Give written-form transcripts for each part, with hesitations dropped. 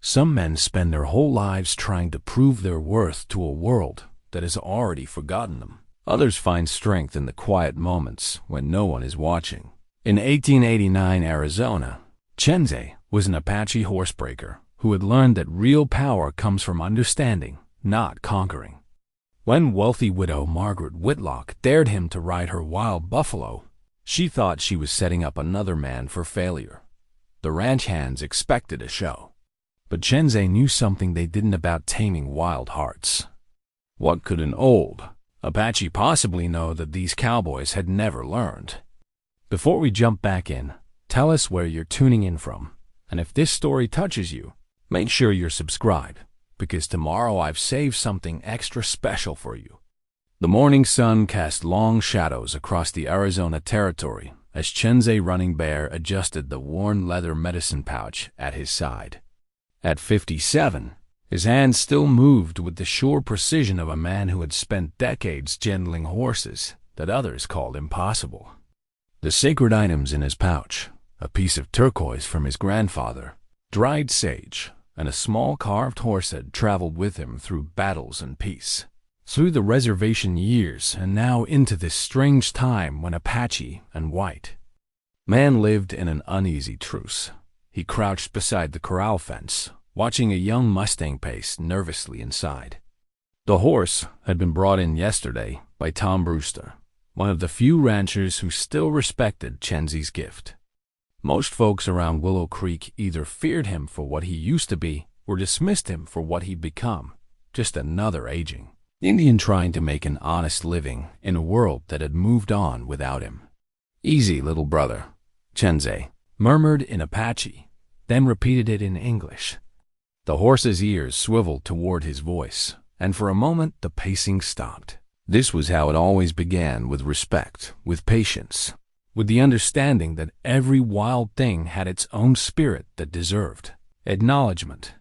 Some men spend their whole lives trying to prove their worth to a world that has already forgotten them. Others find strength in the quiet moments when no one is watching. In 1889 Arizona, Chenzay was an Apache horsebreaker who had learned that real power comes from understanding, not conquering. When wealthy widow Margaret Whitlock dared him to ride her wild buffalo, she thought she was setting up another man for failure. The ranch hands expected a show. But Chenzay knew something they didn't about taming wild hearts. What could an old Apache possibly know that these cowboys had never learned? Before we jump back in, tell us where you're tuning in from, and if this story touches you, make sure you're subscribed, because tomorrow I've saved something extra special for you. The morning sun cast long shadows across the Arizona territory as Chenzay Running Bear adjusted the worn leather medicine pouch at his side. At 57, his hands still moved with the sure precision of a man who had spent decades gentling horses that others called impossible. The sacred items in his pouch, a piece of turquoise from his grandfather, dried sage, and a small carved horse had traveled with him through battles and peace, through the reservation years and now into this strange time when Apache and white man lived in an uneasy truce. He crouched beside the corral fence, watching a young Mustang pace nervously inside. The horse had been brought in yesterday by Tom Brewster, one of the few ranchers who still respected Chenzay's gift. Most folks around Willow Creek either feared him for what he used to be or dismissed him for what he'd become, just another aging Indian trying to make an honest living in a world that had moved on without him. "Easy, little brother," Chenzay murmured in Apache, then repeated it in English. The horse's ears swiveled toward his voice, and for a moment the pacing stopped. This was how it always began, with respect, with patience, with the understanding that every wild thing had its own spirit that deserved acknowledgement.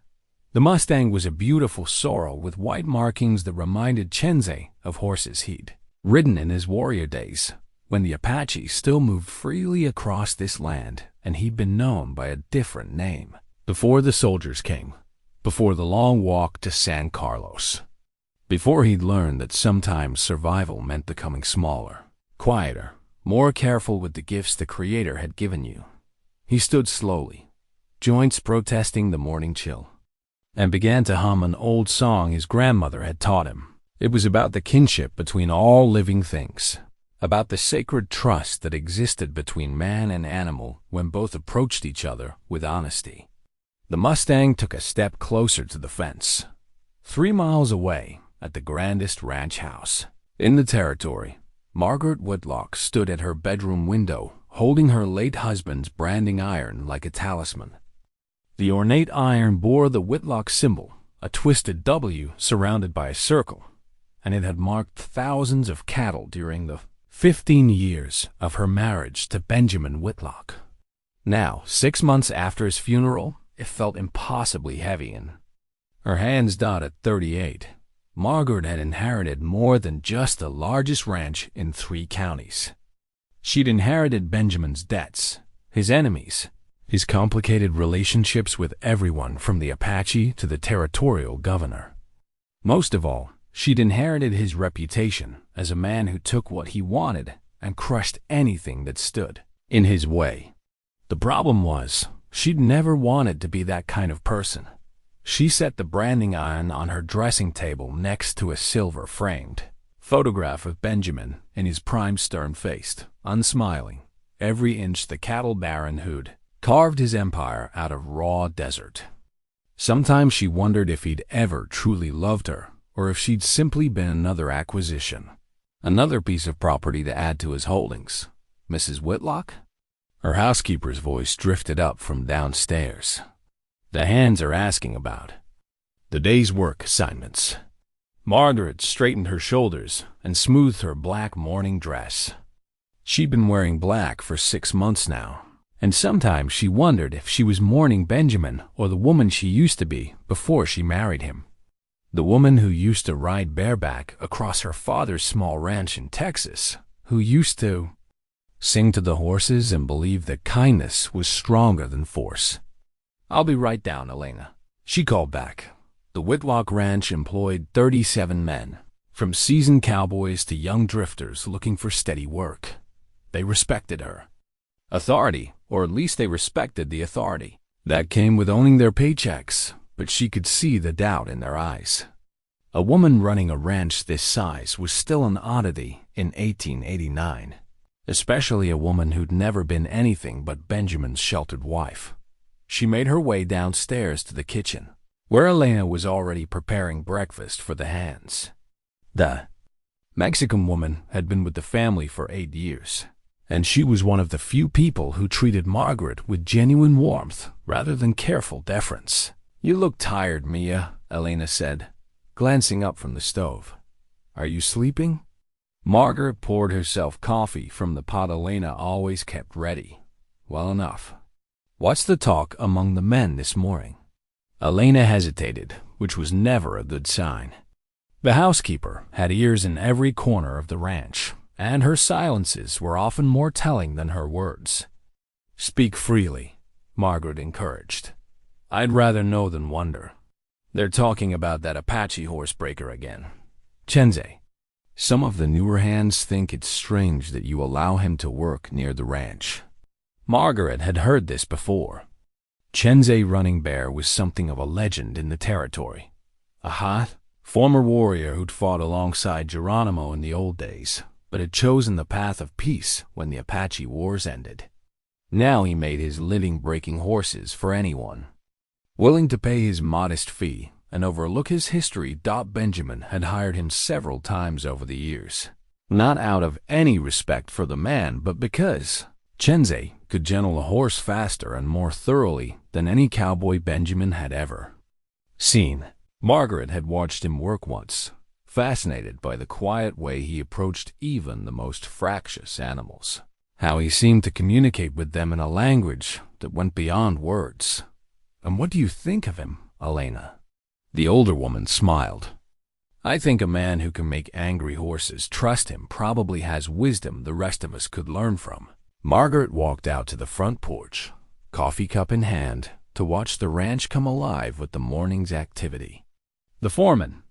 The Mustang was a beautiful sorrel with white markings that reminded Chenzay of horses he'd ridden in his warrior days, when the Apache still moved freely across this land and he'd been known by a different name. Before the soldiers came, before the long walk to San Carlos, before he'd learned that sometimes survival meant becoming smaller, quieter, more careful with the gifts the Creator had given you. He stood slowly, joints protesting the morning chill, and began to hum an old song his grandmother had taught him. It was about the kinship between all living things, about the sacred trust that existed between man and animal when both approached each other with honesty. The Mustang took a step closer to the fence. 3 miles away, at the grandest ranch house in the territory, Margaret Whitlock stood at her bedroom window, holding her late husband's branding iron like a talisman. The ornate iron bore the Whitlock symbol, a twisted W surrounded by a circle, and it had marked thousands of cattle during the 15 years of her marriage to Benjamin Whitlock. Now, 6 months after his funeral, it felt impossibly heavy, and her hands dotted 38. Margaret had inherited more than just the largest ranch in 3 counties. She'd inherited Benjamin's debts, his enemies, his complicated relationships with everyone from the Apache to the territorial governor. Most of all, she'd inherited his reputation as a man who took what he wanted and crushed anything that stood in his way. The problem was, she'd never wanted to be that kind of person. She set the branding iron on her dressing table next to a silver-framed photograph of Benjamin in his prime, stern-faced, unsmiling, every inch the cattle baron who'd carved his empire out of raw desert. Sometimes she wondered if he'd ever truly loved her, or if she'd simply been another acquisition, another piece of property to add to his holdings. "Mrs. Whitlock?" Her housekeeper's voice drifted up from downstairs. "The hands are asking about the day's work assignments." Margaret straightened her shoulders and smoothed her black morning dress. She'd been wearing black for 6 months now, and sometimes she wondered if she was mourning Benjamin or the woman she used to be before she married him. The woman who used to ride bareback across her father's small ranch in Texas, who used to sing to the horses and believe that kindness was stronger than force. "I'll be right down, Elena," She called back. The Whitlock Ranch employed 37 men, from seasoned cowboys to young drifters looking for steady work. They respected her authority, or at least they respected the authority. That came with owning their paychecks, but she could see the doubt in their eyes. A woman running a ranch this size was still an oddity in 1889, especially a woman who'd never been anything but Benjamin's sheltered wife. She made her way downstairs to the kitchen, where Elena was already preparing breakfast for the hands. The Mexican woman had been with the family for 8 years, and she was one of the few people who treated Margaret with genuine warmth rather than careful deference. "You look tired, Mia," Elena said, glancing up from the stove. "Are you sleeping?" Margaret poured herself coffee from the pot Elena always kept ready. "Well enough. What's the talk among the men this morning?" Elena hesitated, which was never a good sign. The housekeeper had ears in every corner of the ranch, and her silences were often more telling than her words. "Speak freely," Margaret encouraged. "I'd rather know than wonder. They're talking about that Apache horsebreaker again. Chenzay. Some of the newer hands think it's strange that you allow him to work near the ranch." Margaret had heard this before. Chenzay Running Bear was something of a legend in the territory. A hot, former warrior who'd fought alongside Geronimo in the old days, but had chosen the path of peace when the Apache wars ended. Now he made his living breaking horses for anyone willing to pay his modest fee and overlook his history. Benjamin had hired him several times over the years, not out of any respect for the man, but because Chenzay could gentle a horse faster and more thoroughly than any cowboy Benjamin had ever seen. Margaret had watched him work once, fascinated by the quiet way he approached even the most fractious animals, how he seemed to communicate with them in a language that went beyond words. "And what do you think of him, Elena?" The older woman smiled. "I think a man who can make angry horses trust him probably has wisdom the rest of us could learn from." Margaret walked out to the front porch, coffee cup in hand, to watch the ranch come alive with the morning's activity. The foreman,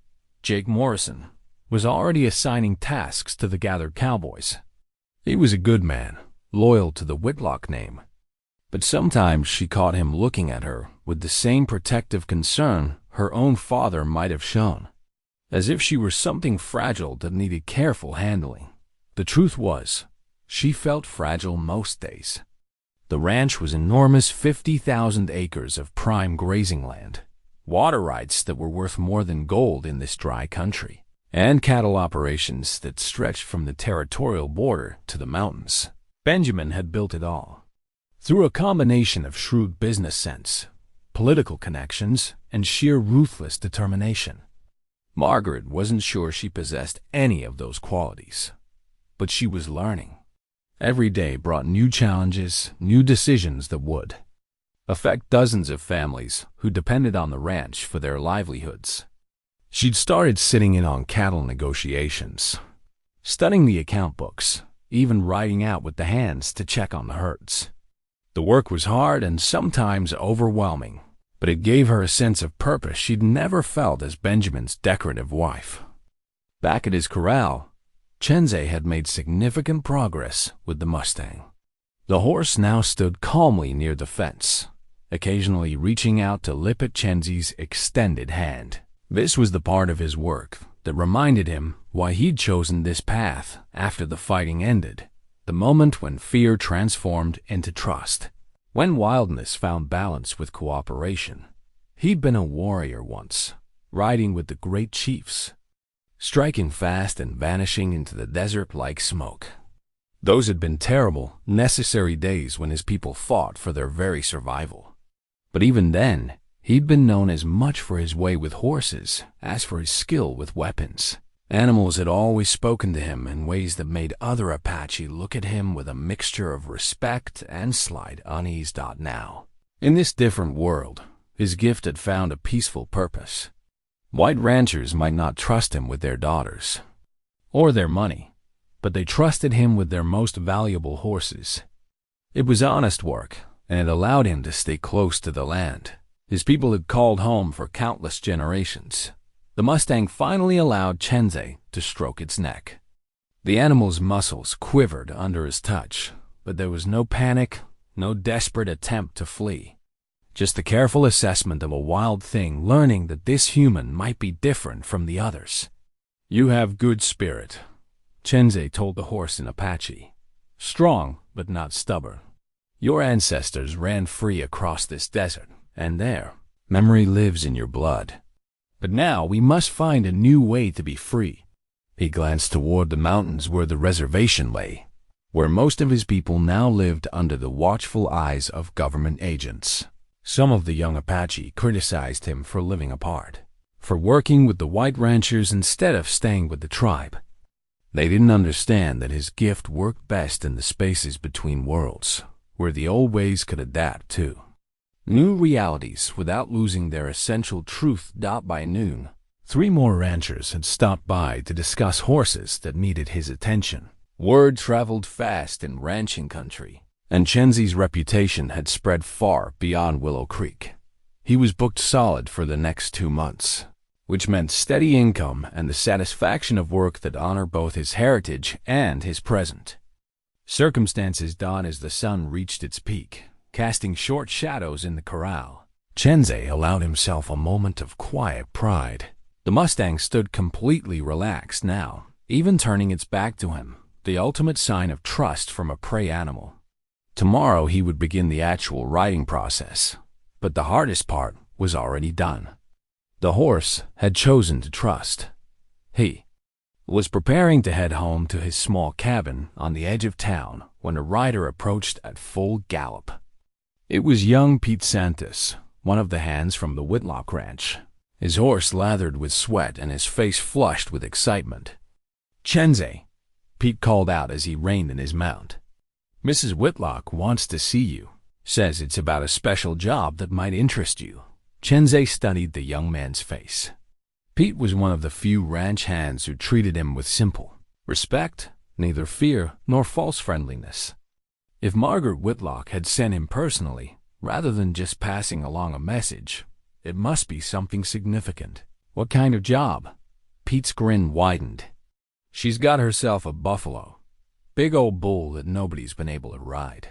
Jake Morrison, was already assigning tasks to the gathered cowboys. He was a good man, loyal to the Whitlock name, but sometimes she caught him looking at her with the same protective concern her own father might have shown, as if she were something fragile that needed careful handling. The truth was, she felt fragile most days. The ranch was enormous, 50,000 acres of prime grazing land, water rights that were worth more than gold in this dry country, and cattle operations that stretched from the territorial border to the mountains. Benjamin had built it all. Through a combination of shrewd business sense, political connections, and sheer ruthless determination. Margaret wasn't sure she possessed any of those qualities, but she was learning. Every day brought new challenges, new decisions that would affect dozens of families who depended on the ranch for their livelihoods. She'd started sitting in on cattle negotiations, studying the account books, even riding out with the hands to check on the herds. The work was hard and sometimes overwhelming, but it gave her a sense of purpose she'd never felt as Benjamin's decorative wife. Back at his corral, Chenzay had made significant progress with the Mustang. The horse now stood calmly near the fence, occasionally reaching out to lip at Chenzay's extended hand. This was the part of his work that reminded him why he'd chosen this path after the fighting ended, the moment when fear transformed into trust, when wildness found balance with cooperation. He'd been a warrior once, riding with the great chiefs, striking fast and vanishing into the desert like smoke. Those had been terrible, necessary days when his people fought for their very survival. But even then, he'd been known as much for his way with horses as for his skill with weapons. Animals had always spoken to him in ways that made other Apache look at him with a mixture of respect and slight unease. Now, in this different world, his gift had found a peaceful purpose. White ranchers might not trust him with their daughters or their money, but they trusted him with their most valuable horses. It was honest work, and it allowed him to stay close to the land. His people had called home for countless generations. The Mustang finally allowed Chenzay to stroke its neck. The animal's muscles quivered under his touch, but there was no panic, no desperate attempt to flee. Just the careful assessment of a wild thing learning that this human might be different from the others. "You have good spirit," Chenzay told the horse in Apache. "Strong, but not stubborn. Your ancestors ran free across this desert, and there, memory lives in your blood. But now we must find a new way to be free." He glanced toward the mountains where the reservation lay, where most of his people now lived under the watchful eyes of government agents. Some of the young Apache criticized him for living apart, for working with the white ranchers instead of staying with the tribe. They didn't understand that his gift worked best in the spaces between worlds, where the old ways could adapt to new realities without losing their essential truth. By noon, 3 more ranchers had stopped by to discuss horses that needed his attention. Word traveled fast in ranching country, and Chenzay's reputation had spread far beyond Willow Creek. He was booked solid for the next 2 months, which meant steady income and the satisfaction of work that honored both his heritage and his present. Circumstances dawned as the sun reached its peak, casting short shadows in the corral. Chenzay allowed himself a moment of quiet pride. The Mustang stood completely relaxed now, even turning its back to him, the ultimate sign of trust from a prey animal. Tomorrow he would begin the actual riding process, but the hardest part was already done. The horse had chosen to trust. He was preparing to head home to his small cabin on the edge of town when a rider approached at full gallop. It was young Pete Santos, one of the hands from the Whitlock ranch. His horse lathered with sweat and his face flushed with excitement. "Chenzay," Pete called out as he reined in his mount. "Mrs. Whitlock wants to see you. Says it's about a special job that might interest you." Chenzay studied the young man's face. Pete was one of the few ranch hands who treated him with simple respect, neither fear nor false friendliness. If Margaret Whitlock had sent him personally, rather than just passing along a message, it must be something significant. "What kind of job?" Pete's grin widened. "She's got herself a buffalo. Big old bull that nobody's been able to ride.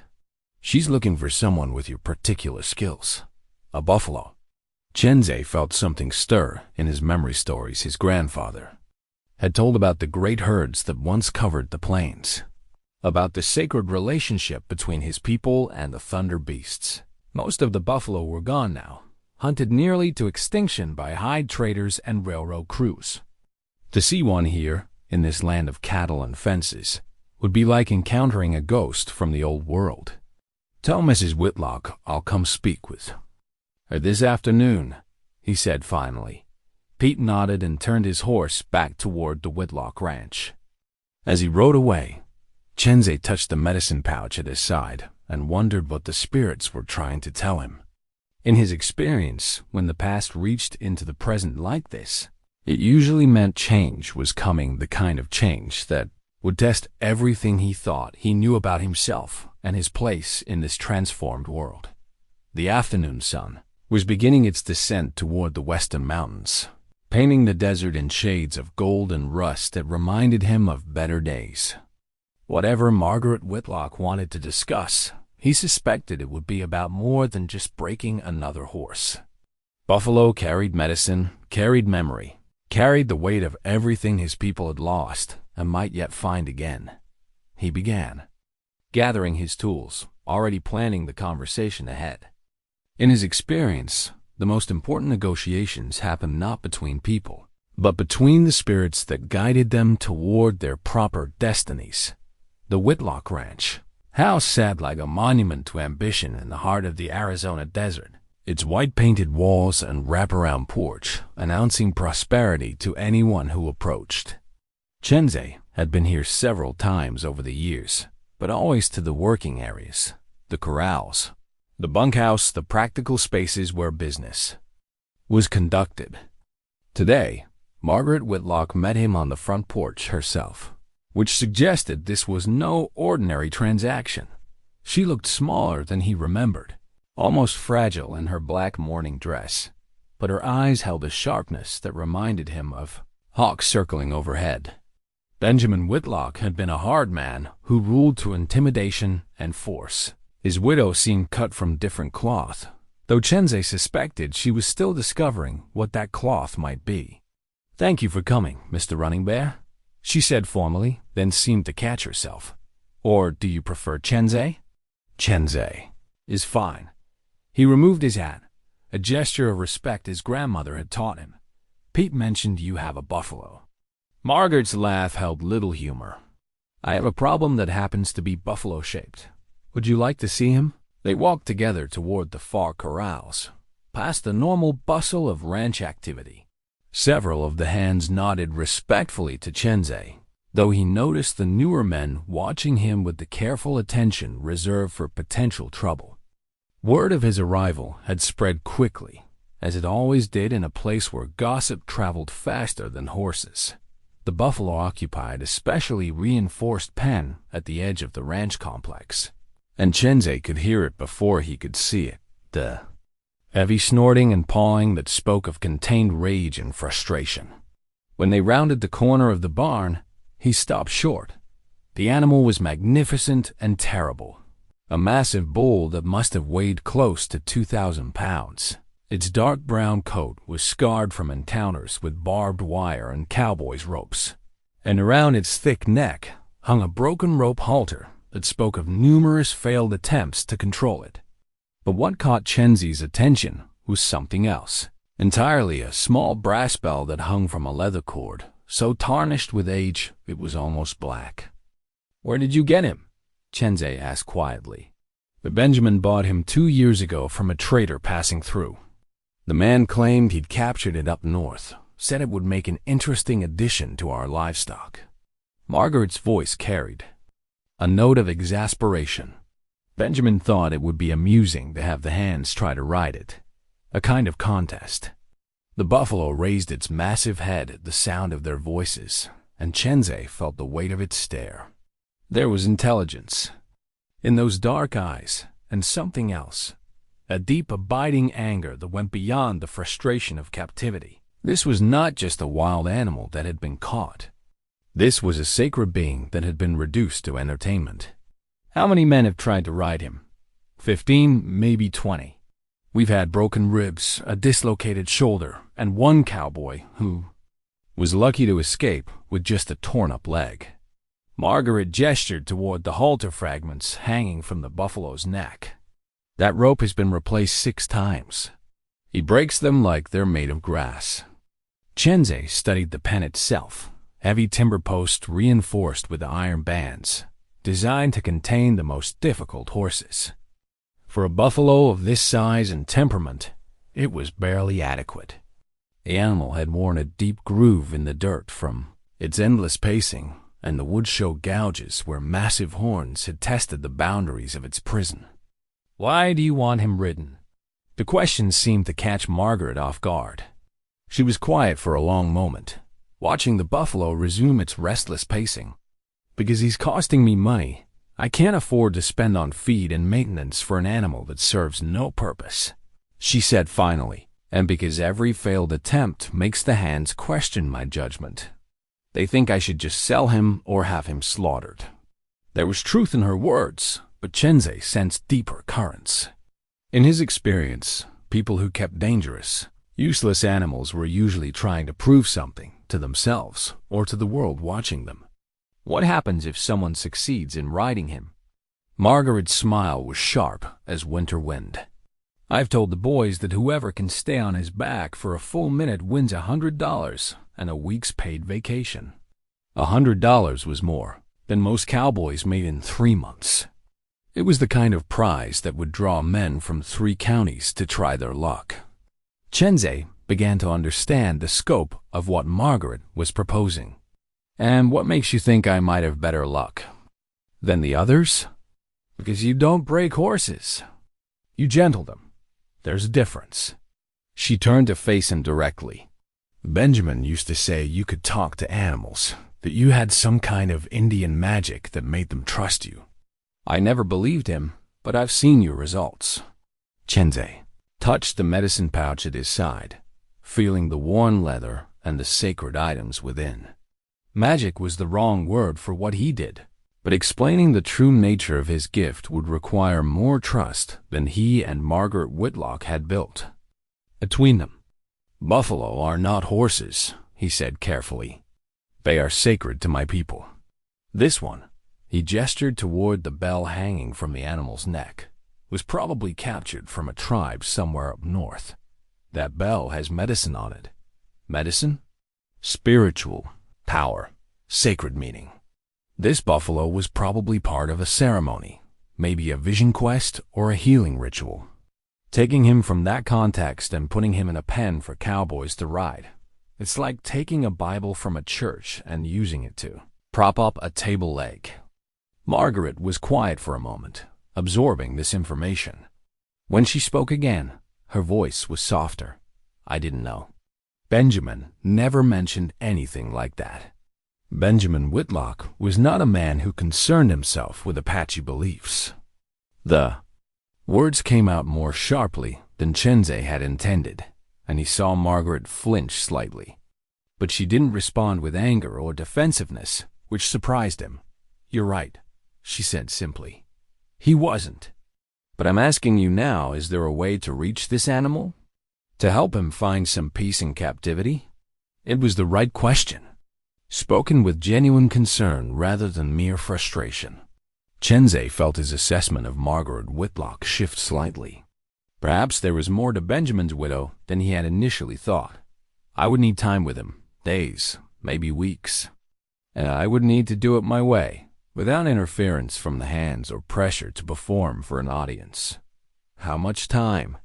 She's looking for someone with your particular skills. A buffalo." Chenzay felt something stir in his memory stories. His grandfather had told about the great herds that once covered the plains, about the sacred relationship between his people and the thunder beasts. Most of the buffalo were gone now, hunted nearly to extinction by hide traders and railroad crews. To see one here, in this land of cattle and fences, would be like encountering a ghost from the old world. "Tell Mrs. Whitlock I'll come speak with her this afternoon," he said finally. Pete nodded and turned his horse back toward the Whitlock ranch. As he rode away, Chenzay touched the medicine pouch at his side and wondered what the spirits were trying to tell him. In his experience, when the past reached into the present like this, it usually meant change was coming, the kind of change that would test everything he thought he knew about himself and his place in this transformed world. The afternoon sun was beginning its descent toward the western mountains, painting the desert in shades of gold and rust that reminded him of better days. Whatever Margaret Whitlock wanted to discuss, he suspected it would be about more than just breaking another horse. Buffalo carried medicine, carried memory, carried the weight of everything his people had lost and might yet find again. He began, gathering his tools, already planning the conversation ahead. In his experience, the most important negotiations happened not between people, but between the spirits that guided them toward their proper destinies. The Whitlock Ranch, house sat like a monument to ambition in the heart of the Arizona desert, its white-painted walls and wraparound porch announcing prosperity to anyone who approached. Chenzay had been here several times over the years, but always to the working areas, the corrals, the bunkhouse, the practical spaces where business was conducted. Today, Margaret Whitlock met him on the front porch herself, which suggested this was no ordinary transaction. She looked smaller than he remembered, almost fragile in her black mourning dress, but her eyes held a sharpness that reminded him of hawks circling overhead. Benjamin Whitlock had been a hard man who ruled through intimidation and force. His widow seemed cut from different cloth, though Chenzay suspected she was still discovering what that cloth might be. "Thank you for coming, Mr. Running Bear," she said formally, then seemed to catch herself. "Or do you prefer Chenzay?" "Chenzay is fine." He removed his hat, a gesture of respect his grandmother had taught him. "Pete mentioned you have a buffalo." Margaret's laugh held little humor. "I have a problem that happens to be buffalo-shaped. Would you like to see him?" They walked together toward the far corrals, past the normal bustle of ranch activity. Several of the hands nodded respectfully to Chenzay, though he noticed the newer men watching him with the careful attention reserved for potential trouble. Word of his arrival had spread quickly, as it always did in a place where gossip traveled faster than horses. The buffalo occupied a specially reinforced pen at the edge of the ranch complex, and Chenzay could hear it before he could see it. The heavy snorting and pawing that spoke of contained rage and frustration. When they rounded the corner of the barn, he stopped short. The animal was magnificent and terrible, a massive bull that must have weighed close to 2,000 pounds. Its dark brown coat was scarred from encounters with barbed wire and cowboys' ropes, and around its thick neck hung a broken rope halter that spoke of numerous failed attempts to control it. But what caught Chenzay's attention was something else. Entirely a small brass bell that hung from a leather cord, so tarnished with age it was almost black. "Where did you get him?" Chenzay asked quietly. "But Benjamin bought him 2 years ago from a trader passing through. The man claimed he'd captured it up north, said it would make an interesting addition to our livestock." Margaret's voice carried a note of exasperation. Benjamin thought it would be amusing to have the hands try to ride it, a kind of contest. The buffalo raised its massive head at the sound of their voices, and Chenzay felt the weight of its stare. There was intelligence in those dark eyes, and something else, a deep, abiding anger that went beyond the frustration of captivity. This was not just a wild animal that had been caught. This was a sacred being that had been reduced to entertainment. "How many men have tried to ride him?" 15, maybe 20. We've had broken ribs, a dislocated shoulder, and one cowboy who was lucky to escape with just a torn-up leg." Margaret gestured toward the halter fragments hanging from the buffalo's neck. "That rope has been replaced 6 times. He breaks them like they're made of grass." Chenzay studied the pen itself, heavy timber posts reinforced with iron bands, designed to contain the most difficult horses. For a buffalo of this size and temperament, it was barely adequate. The animal had worn a deep groove in the dirt from its endless pacing, and the wood showed gouges where massive horns had tested the boundaries of its prison. "Why do you want him ridden?" The question seemed to catch Margaret off guard. She was quiet for a long moment, watching the buffalo resume its restless pacing. "Because he's costing me money. I can't afford to spend on feed and maintenance for an animal that serves no purpose," she said finally. "And because every failed attempt makes the hands question my judgment. They think I should just sell him or have him slaughtered." There was truth in her words, but Chenzay sensed deeper currents. In his experience, people who kept dangerous, useless animals were usually trying to prove something to themselves or to the world watching them. "What happens if someone succeeds in riding him?" Margaret's smile was sharp as winter wind. "I've told the boys that whoever can stay on his back for a full minute wins $100 and a week's paid vacation." $100 was more than most cowboys made in 3 months. It was the kind of prize that would draw men from 3 counties to try their luck. Chenzay began to understand the scope of what Margaret was proposing. "And what makes you think I might have better luck than the others?" "Because you don't break horses. You gentle them. There's a difference." She turned to face him directly. "Benjamin used to say you could talk to animals, that you had some kind of Indian magic that made them trust you." "I never believed him, but I've seen your results." Chenzay touched the medicine pouch at his side, feeling the worn leather and the sacred items within. Magic was the wrong word for what he did, but explaining the true nature of his gift would require more trust than he and Margaret Whitlock had built. Between them, "Buffalo are not horses," he said carefully. "They are sacred to my people. This one," he gestured toward the bell hanging from the animal's neck, "was probably captured from a tribe somewhere up north. That bell has medicine on it." Medicine? Spiritual, power, sacred meaning. This buffalo was probably part of a ceremony, maybe a vision quest or a healing ritual. Taking him from that context and putting him in a pen for cowboys to ride. It's like taking a Bible from a church and using it to prop up a table leg. Margaret was quiet for a moment, absorbing this information. When she spoke again, her voice was softer. "I didn't know. Benjamin never mentioned anything like that." Benjamin Whitlock was not a man who concerned himself with Apache beliefs. The words came out more sharply than Chenzay had intended, and he saw Margaret flinch slightly. But she didn't respond with anger or defensiveness, which surprised him. "You're right," she said simply. "He wasn't. But I'm asking you now, is there a way to reach this animal? To help him find some peace in captivity?" It was the right question, spoken with genuine concern rather than mere frustration. Chenzay felt his assessment of Margaret Whitlock shift slightly. Perhaps there was more to Benjamin's widow than he had initially thought. "I would need time with him, days, maybe weeks. And I would need to do it my way, without interference from the hands or pressure to perform for an audience." "How much time?"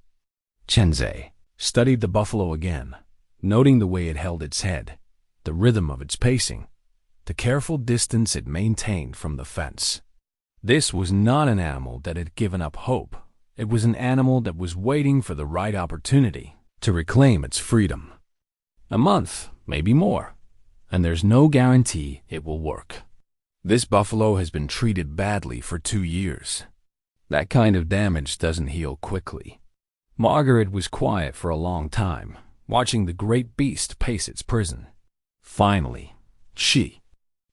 Chenzay studied the buffalo again, noting the way it held its head, the rhythm of its pacing, the careful distance it maintained from the fence. This was not an animal that had given up hope. It was an animal that was waiting for the right opportunity to reclaim its freedom. A month, maybe more, and there's no guarantee it will work. This buffalo has been treated badly for 2 years. That kind of damage doesn't heal quickly. Margaret was quiet for a long time, watching the great beast pace its prison. Finally, she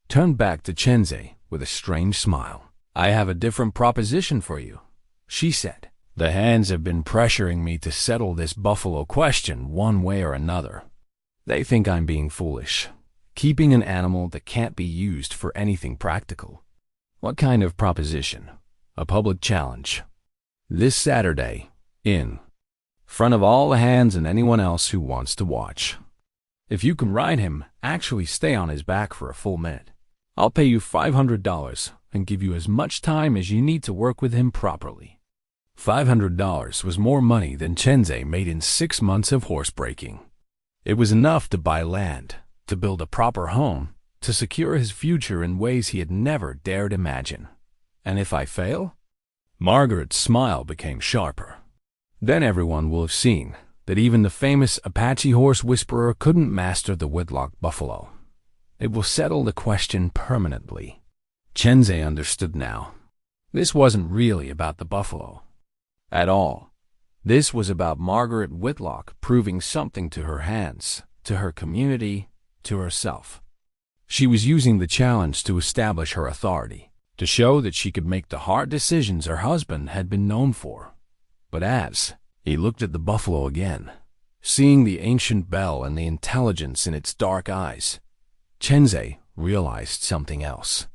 turned back to Chenzay with a strange smile. "I have a different proposition for you," she said. "The hands have been pressuring me to settle this buffalo question one way or another. They think I'm being foolish, keeping an animal that can't be used for anything practical." "What kind of proposition?" "A public challenge. This Saturday, in front of all the hands and anyone else who wants to watch. If you can ride him, actually stay on his back for a full minute, I'll pay you $500 and give you as much time as you need to work with him properly." $500 was more money than Chenzay made in 6 months of horse breaking. It was enough to buy land, to build a proper home, to secure his future in ways he had never dared imagine. "And if I fail?" Margaret's smile became sharper. "Then everyone will have seen that even the famous Apache horse whisperer couldn't master the Whitlock buffalo. It will settle the question permanently." Chenzay understood now. This wasn't really about the buffalo at all. This was about Margaret Whitlock proving something to her hands, to her community, to herself. She was using the challenge to establish her authority, to show that she could make the hard decisions her husband had been known for. But as he looked at the buffalo again, seeing the ancient bell and the intelligence in its dark eyes, Chenzay realized something else.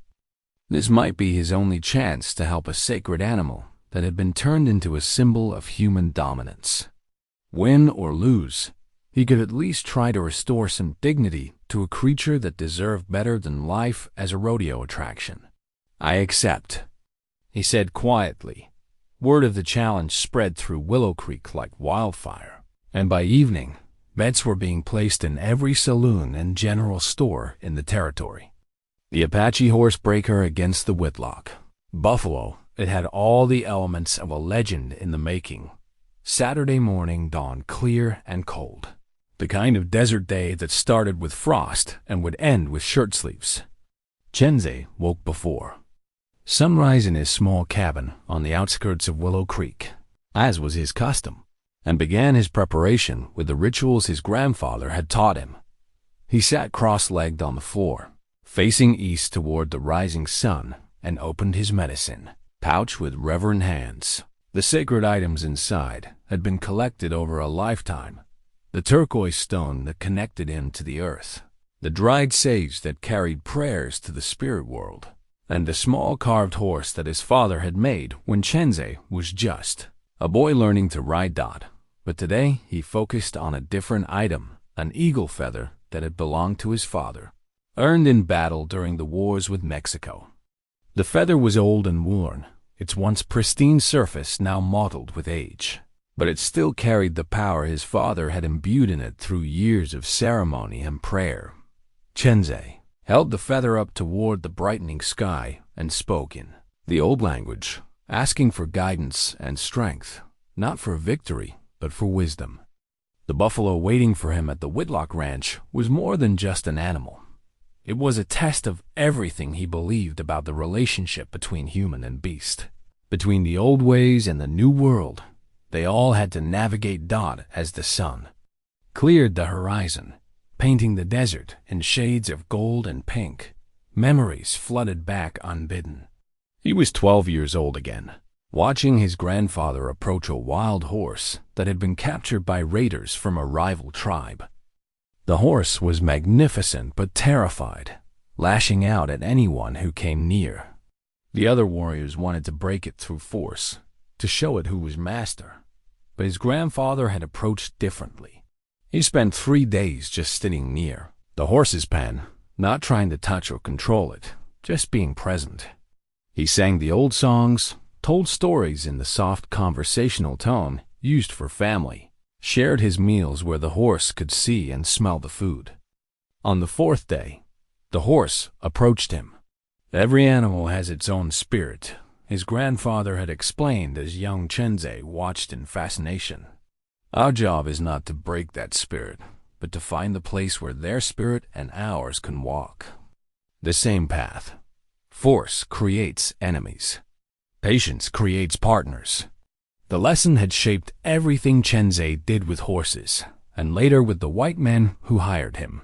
This might be his only chance to help a sacred animal that had been turned into a symbol of human dominance. Win or lose, he could at least try to restore some dignity to a creature that deserved better than life as a rodeo attraction. "I accept," he said quietly. Word of the challenge spread through Willow Creek like wildfire, and by evening, bets were being placed in every saloon and general store in the territory. The Apache horse breaker against the Whitlock buffalo. It had all the elements of a legend in the making. Saturday morning dawned clear and cold. The kind of desert day that started with frost and would end with shirt sleeves. Chenzay woke before sunrise in his small cabin on the outskirts of Willow Creek. as was his custom, and began his preparation with the rituals his grandfather had taught him. He sat cross-legged on the floor, facing east toward the rising sun, and opened his medicine pouch with reverent hands. The sacred items inside had been collected over a lifetime: the turquoise stone that connected him to the earth, the dried sage that carried prayers to the spirit world, and the small carved horse that his father had made when Chenzay was just a boy learning to ride Dot. But today he focused on a different item, an eagle feather that had belonged to his father, earned in battle during the wars with Mexico. The feather was old and worn, its once pristine surface now mottled with age, but it still carried the power his father had imbued in it through years of ceremony and prayer. Chenzay held the feather up toward the brightening sky and spoke in the old language, asking for guidance and strength, not for victory, but for wisdom. The buffalo waiting for him at the Whitlock Ranch was more than just an animal. It was a test of everything he believed about the relationship between human and beast, between the old ways and the new world. They all had to navigate Dot as the sun cleared the horizon, painting the desert in shades of gold and pink. Memories flooded back unbidden. He was 12 years old again, watching his grandfather approach a wild horse that had been captured by raiders from a rival tribe. The horse was magnificent but terrified, lashing out at anyone who came near. The other warriors wanted to break it through force, to show it who was master, but his grandfather had approached differently. He spent 3 days just sitting near the horse's pen, not trying to touch or control it, just being present. He sang the old songs, told stories in the soft conversational tone used for family, shared his meals where the horse could see and smell the food. On the 4th day, the horse approached him. Every animal has its own spirit, his grandfather had explained as young Chenzay watched in fascination. Our job is not to break that spirit, but to find the place where their spirit and ours can walk the same path. Force creates enemies. Patience creates partners. The lesson had shaped everything Chenzay did with horses, and later with the white men who hired him.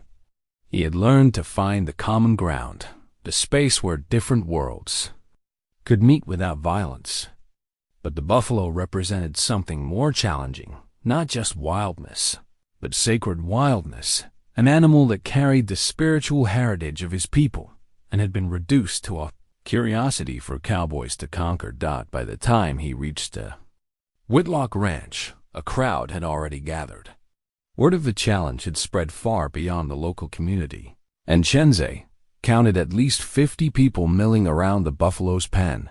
He had learned to find the common ground, the space where different worlds could meet without violence. But the buffalo represented something more challenging, not just wildness, but sacred wildness, an animal that carried the spiritual heritage of his people and had been reduced to a curiosity for cowboys to conquer. By the time he reached the Whitlock Ranch, a crowd had already gathered. Word of the challenge had spread far beyond the local community, and Chenzay counted at least 50 people milling around the buffalo's pen.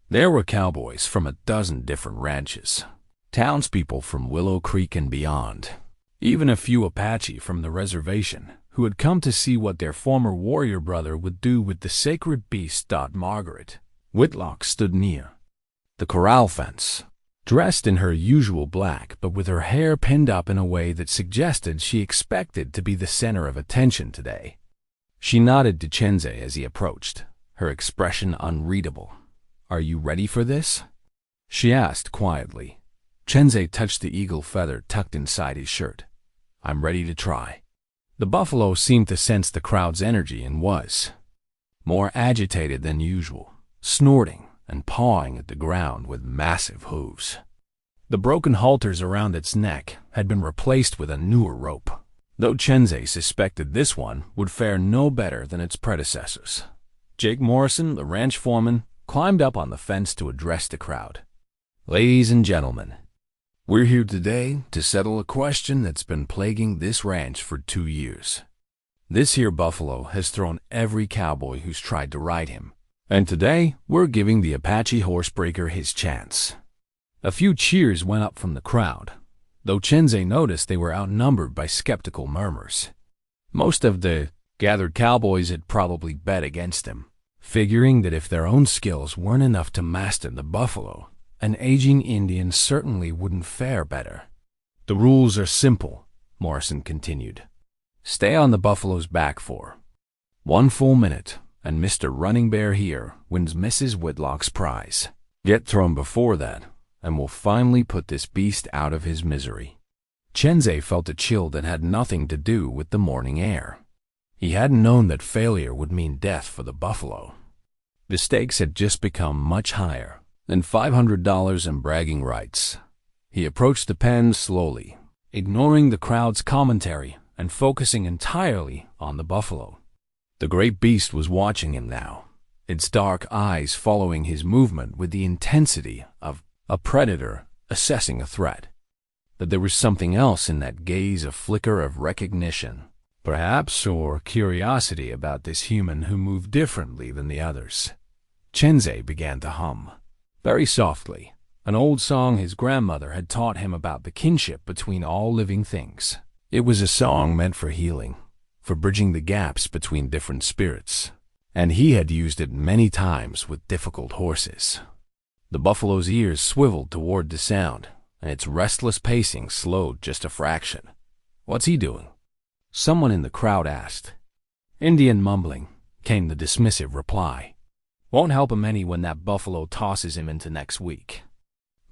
There were cowboys from a dozen different ranches, townspeople from Willow Creek and beyond, even a few Apache from the reservation who had come to see what their former warrior brother would do with the sacred beast. Margaret Whitlock stood near the corral fence, dressed in her usual black but with her hair pinned up in a way that suggested she expected to be the center of attention today. She nodded to Chenzay as he approached, her expression unreadable. "Are you ready for this?" she asked quietly. Chenzay touched the eagle feather tucked inside his shirt. "I'm ready to try." The buffalo seemed to sense the crowd's energy and was more agitated than usual, snorting and pawing at the ground with massive hooves. The broken halters around its neck had been replaced with a newer rope, though Chenzay suspected this one would fare no better than its predecessors. Jake Morrison, the ranch foreman, climbed up on the fence to address the crowd. "Ladies and gentlemen, we're here today to settle a question that's been plaguing this ranch for 2 years. This here buffalo has thrown every cowboy who's tried to ride him, and today we're giving the Apache horsebreaker his chance." A few cheers went up from the crowd, though Chenzay noticed they were outnumbered by skeptical murmurs. Most of the gathered cowboys had probably bet against him, figuring that if their own skills weren't enough to master the buffalo, an aging Indian certainly wouldn't fare better. "The rules are simple," Morrison continued. "Stay on the buffalo's back for 1 full minute, and Mr. Running Bear here wins Mrs. Whitlock's prize. Get thrown before that, and will finally put this beast out of his misery. Chenzay felt a chill that had nothing to do with the morning air. He hadn't known that failure would mean death for the buffalo. The stakes had just become much higher than $500 in bragging rights. He approached the pen slowly, ignoring the crowd's commentary and focusing entirely on the buffalo. The great beast was watching him now, its dark eyes following his movement with the intensity of a predator assessing a threat. But there was something else in that gaze, a flicker of recognition, perhaps, or curiosity about this human who moved differently than the others. Chenzay began to hum, very softly, an old song his grandmother had taught him about the kinship between all living things. It was a song meant for healing, for bridging the gaps between different spirits, and he had used it many times with difficult horses. The buffalo's ears swiveled toward the sound, and its restless pacing slowed just a fraction. "What's he doing?" someone in the crowd asked. Indian mumbling, came the dismissive reply. "Won't help him any when that buffalo tosses him into next week."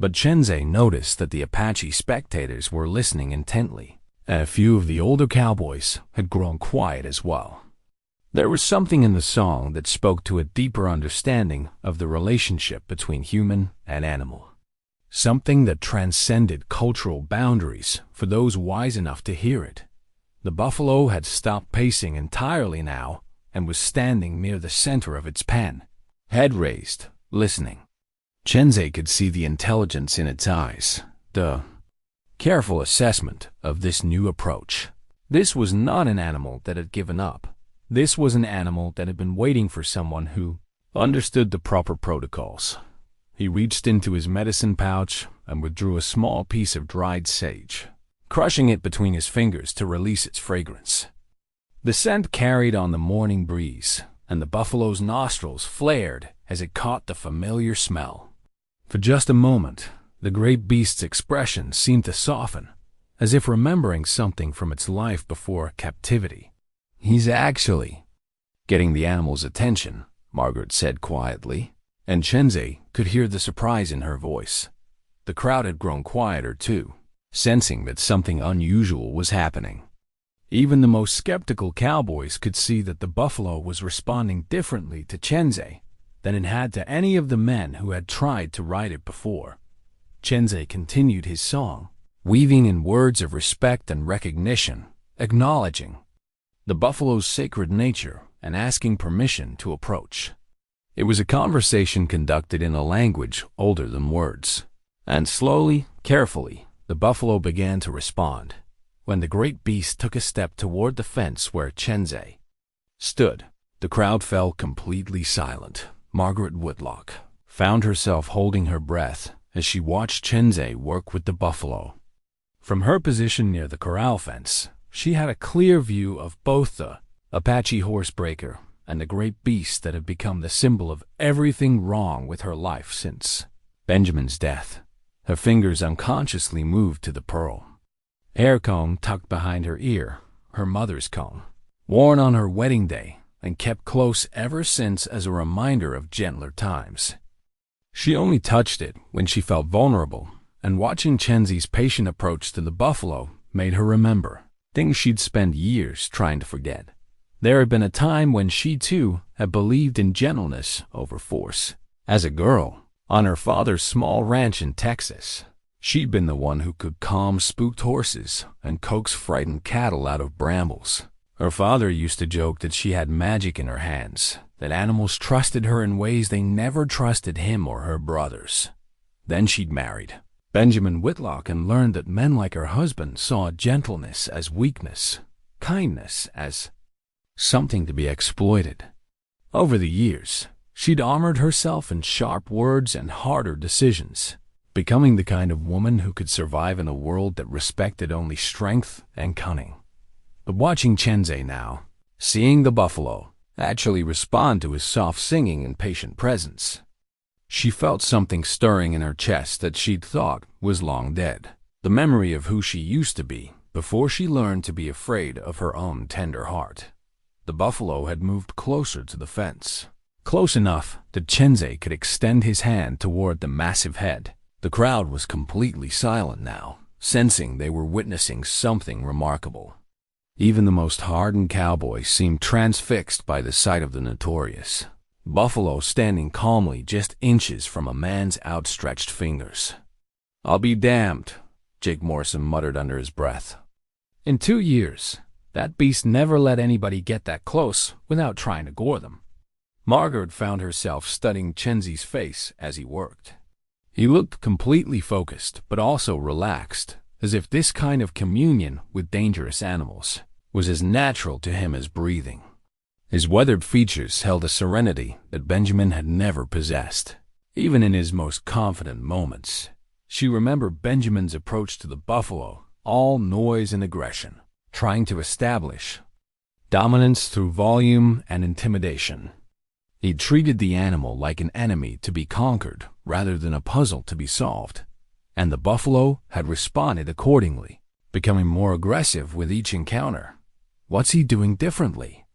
But Chenzay noticed that the Apache spectators were listening intently, and a few of the older cowboys had grown quiet as well. There was something in the song that spoke to a deeper understanding of the relationship between human and animal. Something that transcended cultural boundaries for those wise enough to hear it. The buffalo had stopped pacing entirely now and was standing near the center of its pen, head raised, listening. Chenzay could see the intelligence in its eyes, the careful assessment of this new approach. This was not an animal that had given up. This was an animal that had been waiting for someone who understood the proper protocols. He reached into his medicine pouch and withdrew a small piece of dried sage, crushing it between his fingers to release its fragrance. The scent carried on the morning breeze, and the buffalo's nostrils flared as it caught the familiar smell. For just a moment, the great beast's expression seemed to soften, as if remembering something from its life before captivity. "He's actually getting the animal's attention," Margaret said quietly, and Chenzay could hear the surprise in her voice. The crowd had grown quieter too, sensing that something unusual was happening. Even the most skeptical cowboys could see that the buffalo was responding differently to Chenzay than it had to any of the men who had tried to ride it before. Chenzay continued his song, weaving in words of respect and recognition, acknowledging the buffalo's sacred nature and asking permission to approach. It was a conversation conducted in a language older than words, and slowly, carefully, the buffalo began to respond. When the great beast took a step toward the fence where Chenzay stood, the crowd fell completely silent. Margaret Whitlock found herself holding her breath as she watched Chenzay work with the buffalo. From her position near the corral fence, she had a clear view of both the Apache horsebreaker and the great beast that had become the symbol of everything wrong with her life since Benjamin's death. Her fingers unconsciously moved to the pearl hair comb tucked behind her ear, her mother's comb, worn on her wedding day and kept close ever since as a reminder of gentler times. She only touched it when she felt vulnerable, and watching Chenzay's patient approach to the buffalo made her remember things she'd spent years trying to forget. There had been a time when she too had believed in gentleness over force. As a girl, on her father's small ranch in Texas, she'd been the one who could calm spooked horses and coax frightened cattle out of brambles. Her father used to joke that she had magic in her hands, that animals trusted her in ways they never trusted him or her brothers. Then she'd married Benjamin Whitlock and learned that men like her husband saw gentleness as weakness, kindness as something to be exploited. Over the years, she'd armored herself in sharp words and harder decisions, becoming the kind of woman who could survive in a world that respected only strength and cunning. But watching Chenzay now, seeing the buffalo actually respond to his soft singing and patient presence, she felt something stirring in her chest that she'd thought was long dead. The memory of who she used to be before she learned to be afraid of her own tender heart. The buffalo had moved closer to the fence, close enough that Chenzay could extend his hand toward the massive head. The crowd was completely silent now, sensing they were witnessing something remarkable. Even the most hardened cowboys seemed transfixed by the sight of the notorious buffalo standing calmly just inches from a man's outstretched fingers. "I'll be damned," Jake Morrison muttered under his breath. "In 2 years, that beast never let anybody get that close without trying to gore them." Margaret found herself studying Chenzay's face as he worked. He looked completely focused, but also relaxed, as if this kind of communion with dangerous animals was as natural to him as breathing. His weathered features held a serenity that Benjamin had never possessed. Even in his most confident moments, she remembered Benjamin's approach to the buffalo, all noise and aggression, trying to establish dominance through volume and intimidation. He treated the animal like an enemy to be conquered rather than a puzzle to be solved, and the buffalo had responded accordingly, becoming more aggressive with each encounter. "What's he doing differently?"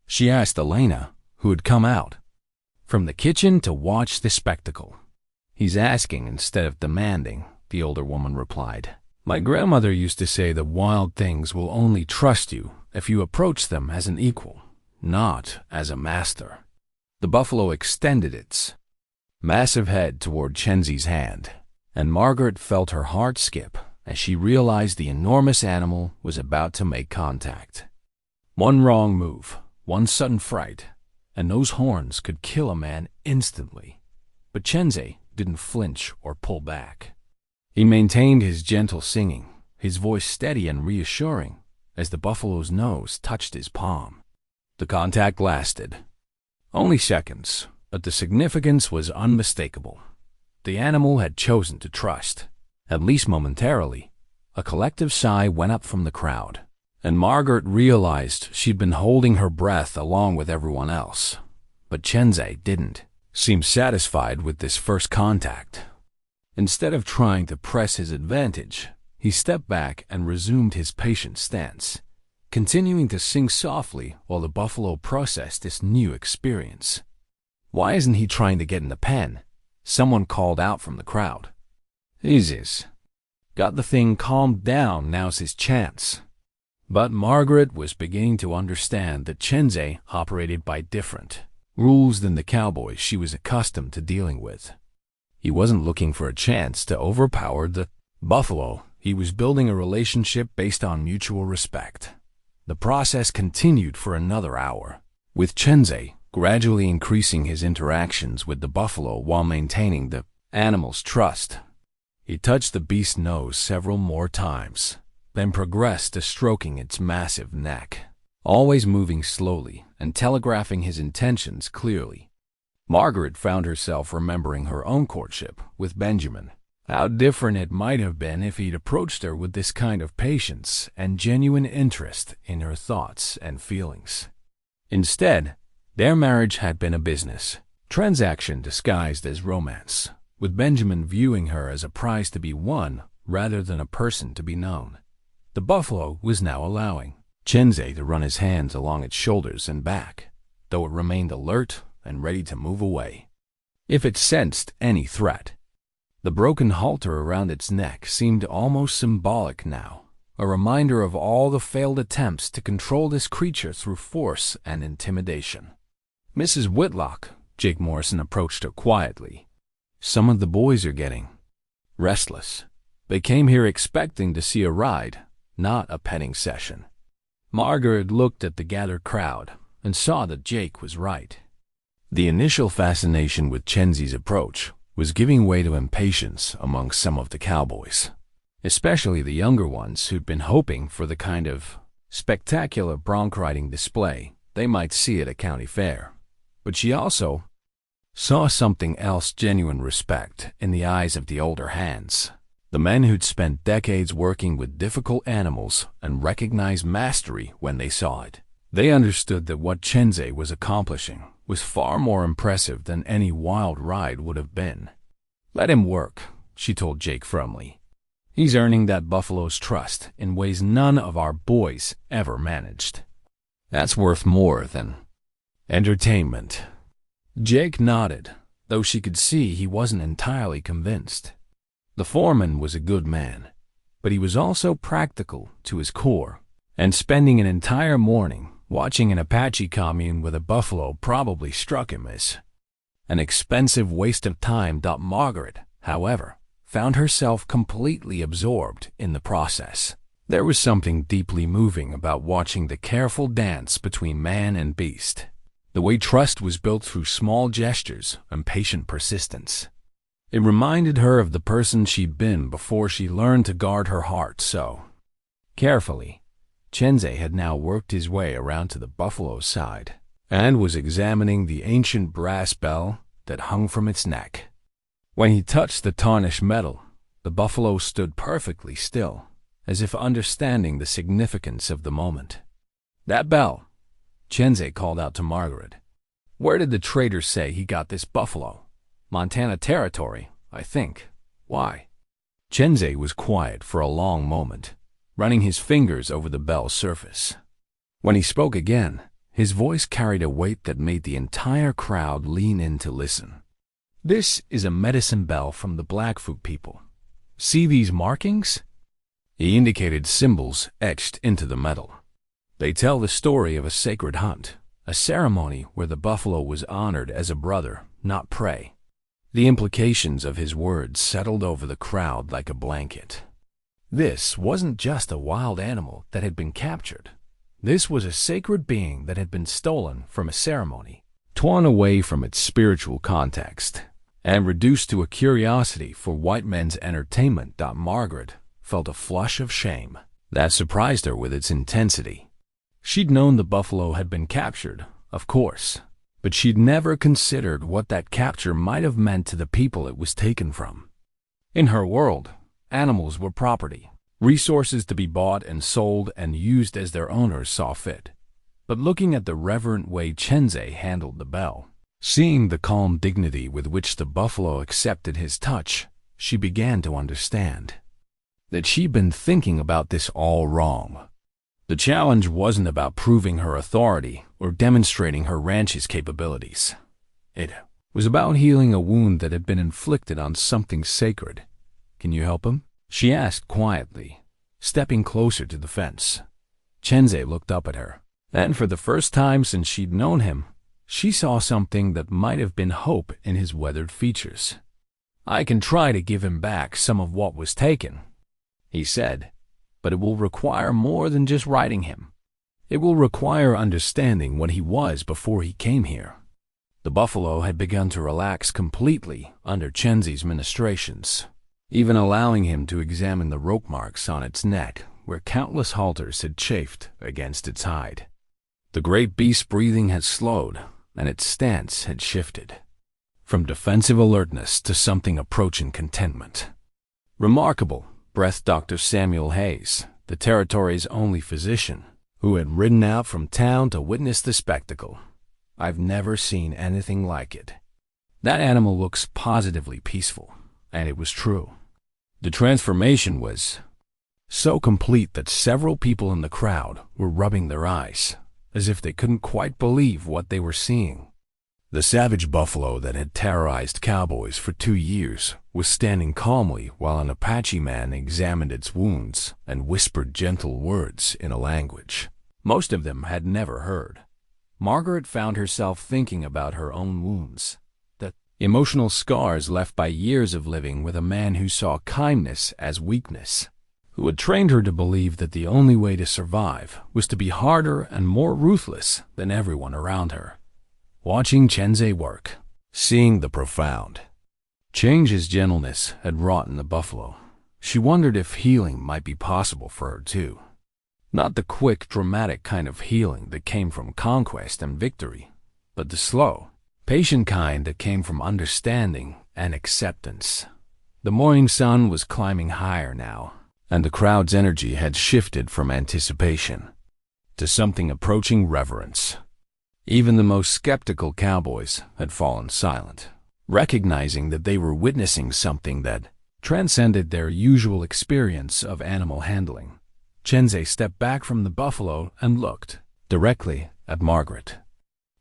she asked Elena, who had come out from the kitchen to watch the spectacle. "He's asking instead of demanding," the older woman replied. "My grandmother used to say that wild things will only trust you if you approach them as an equal, not as a master." The buffalo extended its massive head toward Chenzay's hand, and Margaret felt her heart skip as she realized the enormous animal was about to make contact. One wrong move, one sudden fright, and those horns could kill a man instantly. But Chenzay didn't flinch or pull back. He maintained his gentle singing, his voice steady and reassuring, as the buffalo's nose touched his palm. The contact lasted only seconds, but the significance was unmistakable. The animal had chosen to trust, at least momentarily. A collective sigh went up from the crowd, and Margaret realized she'd been holding her breath along with everyone else. But Chenzay didn't seem satisfied with this first contact. Instead of trying to press his advantage, he stepped back and resumed his patient stance, continuing to sing softly while the buffalo processed this new experience. "Why isn't he trying to get in the pen?" someone called out from the crowd. "Easy's got the thing calmed down, now's his chance." But Margaret was beginning to understand that Chenzay operated by different rules than the cowboys she was accustomed to dealing with. He wasn't looking for a chance to overpower the buffalo. He was building a relationship based on mutual respect. The process continued for another hour, with Chenzay gradually increasing his interactions with the buffalo while maintaining the animal's trust. He touched the beast's nose several more times, then progressed to stroking its massive neck, always moving slowly and telegraphing his intentions clearly. Margaret found herself remembering her own courtship with Benjamin. How different it might have been if he'd approached her with this kind of patience and genuine interest in her thoughts and feelings. Instead, their marriage had been a business transaction disguised as romance, with Benjamin viewing her as a prize to be won rather than a person to be known. The buffalo was now allowing Chenzay to run his hands along its shoulders and back, though it remained alert and ready to move away if it sensed any threat. The broken halter around its neck seemed almost symbolic now, a reminder of all the failed attempts to control this creature through force and intimidation. "Mrs. Whitlock," Jake Morrison approached her quietly. "Some of the boys are getting restless. They came here expecting to see a ride, not a petting session." Margaret looked at the gathered crowd and saw that Jake was right. The initial fascination with Chenzay's approach was giving way to impatience among some of the cowboys, especially the younger ones who'd been hoping for the kind of spectacular bronc riding display they might see at a county fair. But she also saw something else: genuine respect in the eyes of the older hands, the men who'd spent decades working with difficult animals and recognized mastery when they saw it. They understood that what Chenzay was accomplishing was far more impressive than any wild ride would have been. "Let him work," she told Jake firmly. "He's earning that buffalo's trust in ways none of our boys ever managed. That's worth more than entertainment." Jake nodded, though she could see he wasn't entirely convinced. The foreman was a good man, but he was also practical to his core, and spending an entire morning watching an Apache commune with a buffalo probably struck him as an expensive waste of time. Margaret, however, found herself completely absorbed in the process. There was something deeply moving about watching the careful dance between man and beast, the way trust was built through small gestures and patient persistence. It reminded her of the person she'd been before she learned to guard her heart so carefully. Chenzay had now worked his way around to the buffalo's side and was examining the ancient brass bell that hung from its neck. When he touched the tarnished metal, the buffalo stood perfectly still, as if understanding the significance of the moment. "That bell," Chenzay called out to Margaret. "Where did the trader say he got this buffalo? Montana Territory, I think. Why?" Chenzay was quiet for a long moment, running his fingers over the bell's surface. When he spoke again, his voice carried a weight that made the entire crowd lean in to listen. "This is a medicine bell from the Blackfoot people. See these markings?" He indicated symbols etched into the metal. "They tell the story of a sacred hunt, a ceremony where the buffalo was honored as a brother, not prey." The implications of his words settled over the crowd like a blanket. This wasn't just a wild animal that had been captured. This was a sacred being that had been stolen from a ceremony, torn away from its spiritual context, and reduced to a curiosity for white men's entertainment. Margaret felt a flush of shame that surprised her with its intensity. She'd known the buffalo had been captured, of course, but she'd never considered what that capture might have meant to the people it was taken from. In her world, animals were property, resources to be bought and sold and used as their owners saw fit. But looking at the reverent way Chenzay handled the bell, seeing the calm dignity with which the buffalo accepted his touch, she began to understand that she'd been thinking about this all wrong. The challenge wasn't about proving her authority or demonstrating her ranch's capabilities. It was about healing a wound that had been inflicted on something sacred. "Can you help him?" she asked quietly, stepping closer to the fence. Chenzay looked up at her, and for the first time since she'd known him, she saw something that might have been hope in his weathered features. "I can try to give him back some of what was taken," he said, "but it will require more than just riding him. It will require understanding what he was before he came here." The buffalo had begun to relax completely under Chenzay's ministrations, even allowing him to examine the rope marks on its neck where countless halters had chafed against its hide. The great beast's breathing had slowed, and its stance had shifted from defensive alertness to something approaching contentment. "Remarkable," breathed Dr. Samuel Hayes, the territory's only physician, who had ridden out from town to witness the spectacle. "I've never seen anything like it. That animal looks positively peaceful." And it was true. The transformation was so complete that several people in the crowd were rubbing their eyes, as if they couldn't quite believe what they were seeing. The savage buffalo that had terrorized cowboys for 2 years was standing calmly while an Apache man examined its wounds and whispered gentle words in a language most of them had never heard. Margaret found herself thinking about her own wounds, the emotional scars left by years of living with a man who saw kindness as weakness, who had trained her to believe that the only way to survive was to be harder and more ruthless than everyone around her. Watching Chenzay work, seeing the profound change his gentleness had wrought in the buffalo, she wondered if healing might be possible for her too. Not the quick, dramatic kind of healing that came from conquest and victory, but the slow, patient kind that came from understanding and acceptance. The morning sun was climbing higher now, and the crowd's energy had shifted from anticipation to something approaching reverence. Even the most skeptical cowboys had fallen silent, recognizing that they were witnessing something that transcended their usual experience of animal handling. Chenzay stepped back from the buffalo and looked directly at Margaret.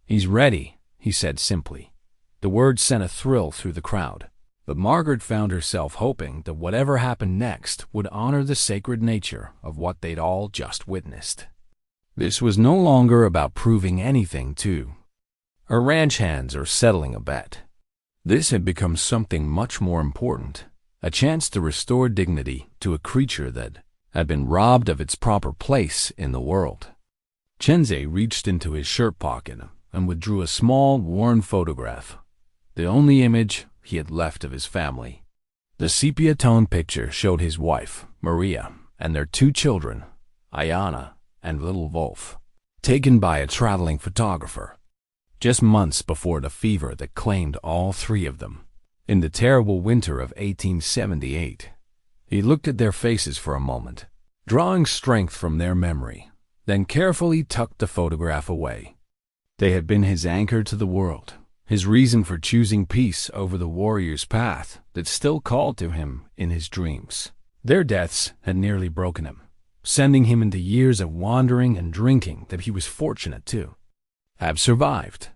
"He's ready," he said simply. The words sent a thrill through the crowd. But Margaret found herself hoping that whatever happened next would honor the sacred nature of what they'd all just witnessed. This was no longer about proving anything to her ranch hands or settling a bet. This had become something much more important, a chance to restore dignity to a creature that had been robbed of its proper place in the world. Chenzay reached into his shirt pocket and withdrew a small, worn photograph, the only image he had left of his family. The sepia-toned picture showed his wife, Maria, and their 2 children, Ayana and little Wolf, taken by a traveling photographer, just months before the fever that claimed all 3 of them. In the terrible winter of 1878, he looked at their faces for a moment, drawing strength from their memory, then carefully tucked the photograph away. They had been his anchor to the world, his reason for choosing peace over the warrior's path that still called to him in his dreams. Their deaths had nearly broken him, sending him into years of wandering and drinking that he was fortunate to have survived.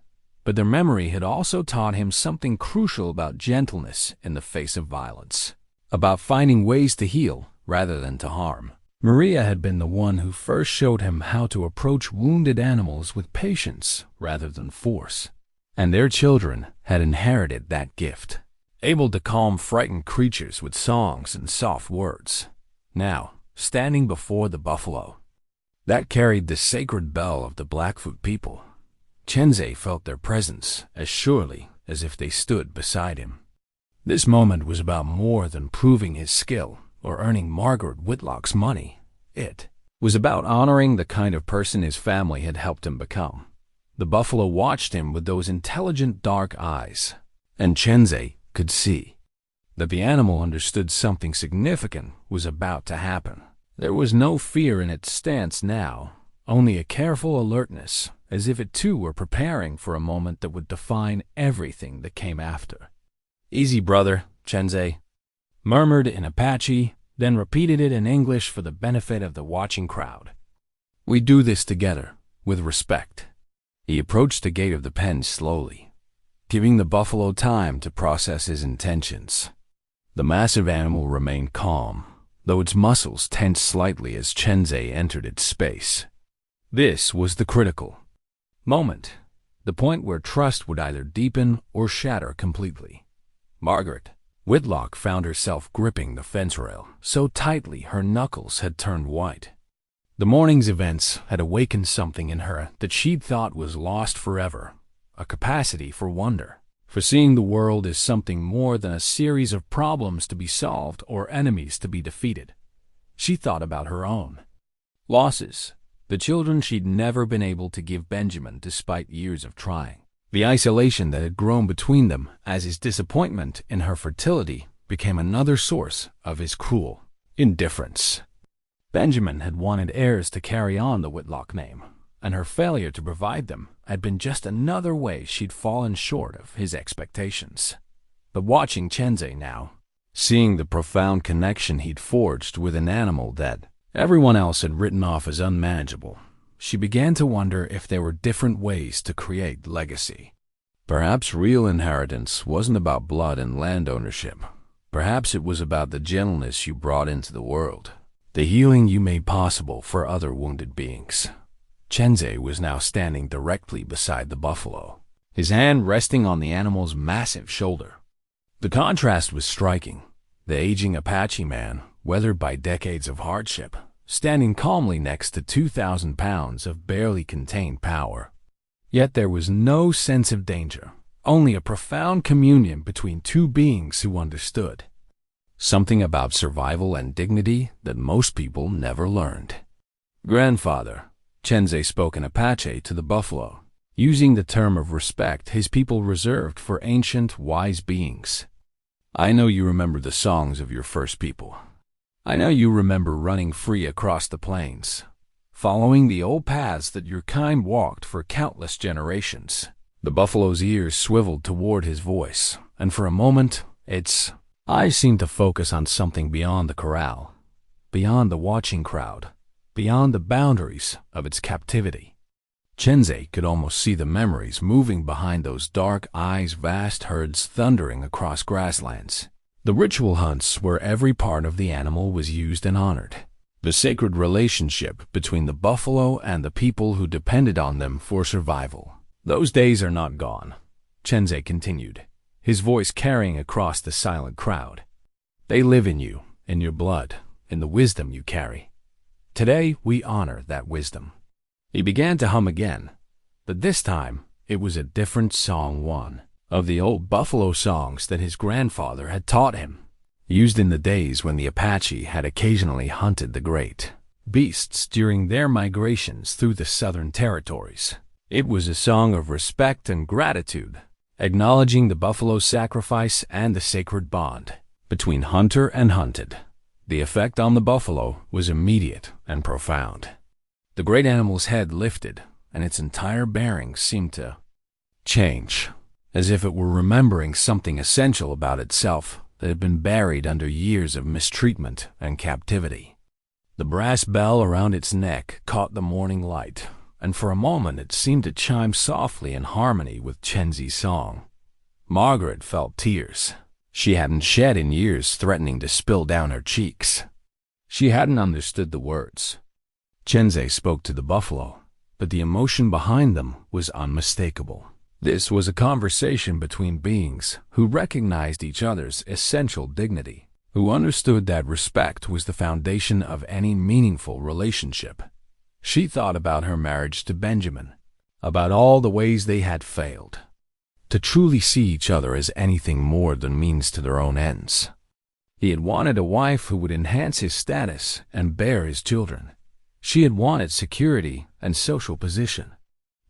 But their memory had also taught him something crucial about gentleness in the face of violence, about finding ways to heal rather than to harm. Maria had been the one who first showed him how to approach wounded animals with patience rather than force, and their children had inherited that gift, able to calm frightened creatures with songs and soft words. Now, standing before the buffalo that carried the sacred bell of the Blackfoot people, Chenzay felt their presence as surely as if they stood beside him. This moment was about more than proving his skill or earning Margaret Whitlock's money. It was about honoring the kind of person his family had helped him become. The buffalo watched him with those intelligent dark eyes, and Chenzay could see that the animal understood something significant was about to happen. There was no fear in its stance now, only a careful alertness, as if it too were preparing for a moment that would define everything that came after. "Easy, brother," Chenzay murmured in Apache, then repeated it in English for the benefit of the watching crowd. "We do this together, with respect." He approached the gate of the pen slowly, giving the buffalo time to process his intentions. The massive animal remained calm, though its muscles tensed slightly as Chenzay entered its space. This was the critical moment, the point where trust would either deepen or shatter completely. Margaret Whitlock found herself gripping the fence rail so tightly her knuckles had turned white. The morning's events had awakened something in her that she'd thought was lost forever, a capacity for wonder, for seeing the world as something more than a series of problems to be solved or enemies to be defeated. She thought about her own losses, the children she'd never been able to give Benjamin despite years of trying, the isolation that had grown between them as his disappointment in her fertility became another source of his cruel indifference. Benjamin had wanted heirs to carry on the Whitlock name, and her failure to provide them had been just another way she'd fallen short of his expectations. But watching Chenzay now, seeing the profound connection he'd forged with an animal that everyone else had written off as unmanageable, she began to wonder if there were different ways to create legacy. Perhaps real inheritance wasn't about blood and land ownership. Perhaps it was about the gentleness you brought into the world, the healing you made possible for other wounded beings. Chenzay was now standing directly beside the buffalo, his hand resting on the animal's massive shoulder. The contrast was striking. The aging Apache man, weathered by decades of hardship, standing calmly next to 2,000 pounds of barely contained power. Yet there was no sense of danger, only a profound communion between 2 beings who understood. Something about survival and dignity that most people never learned. "Grandfather," Chenzay spoke in Apache to the buffalo, using the term of respect his people reserved for ancient, wise beings. "I know you remember the songs of your first people. I know you remember running free across the plains, following the old paths that your kind walked for countless generations." The buffalo's ears swiveled toward his voice, and for a moment, its eyes seemed to focus on something beyond the corral, beyond the watching crowd, beyond the boundaries of its captivity. Chenzay could almost see the memories moving behind those dark eyes, vast herds thundering across grasslands. The ritual hunts where every part of the animal was used and honored. The sacred relationship between the buffalo and the people who depended on them for survival. Those days are not gone, Chenzay continued, his voice carrying across the silent crowd. They live in you, in your blood, in the wisdom you carry. Today we honor that wisdom. He began to hum again, but this time it was a different song, one of the old buffalo songs that his grandfather had taught him, used in the days when the Apache had occasionally hunted the great beasts during their migrations through the southern territories. It was a song of respect and gratitude, acknowledging the buffalo's sacrifice and the sacred bond between hunter and hunted. The effect on the buffalo was immediate and profound. The great animal's head lifted, and its entire bearing seemed to change, as if it were remembering something essential about itself that had been buried under years of mistreatment and captivity. The brass bell around its neck caught the morning light, and for a moment it seemed to chime softly in harmony with Chenzay's song. Margaret felt tears she hadn't shed in years threatening to spill down her cheeks. She hadn't understood the words Chenzay spoke to the buffalo, but the emotion behind them was unmistakable. This was a conversation between beings who recognized each other's essential dignity, who understood that respect was the foundation of any meaningful relationship. She thought about her marriage to Benjamin, about all the ways they had failed to truly see each other as anything more than means to their own ends. He had wanted a wife who would enhance his status and bear his children. She had wanted security and social position.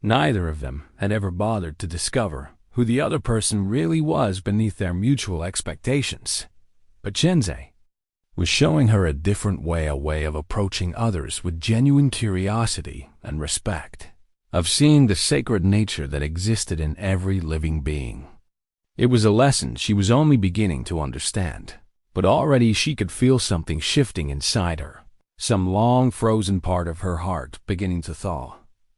Neither of them had ever bothered to discover who the other person really was beneath their mutual expectations. But Chenzay was showing her a different way, a way of approaching others with genuine curiosity and respect, of seeing the sacred nature that existed in every living being. It was a lesson she was only beginning to understand, but already she could feel something shifting inside her, some long frozen part of her heart beginning to thaw.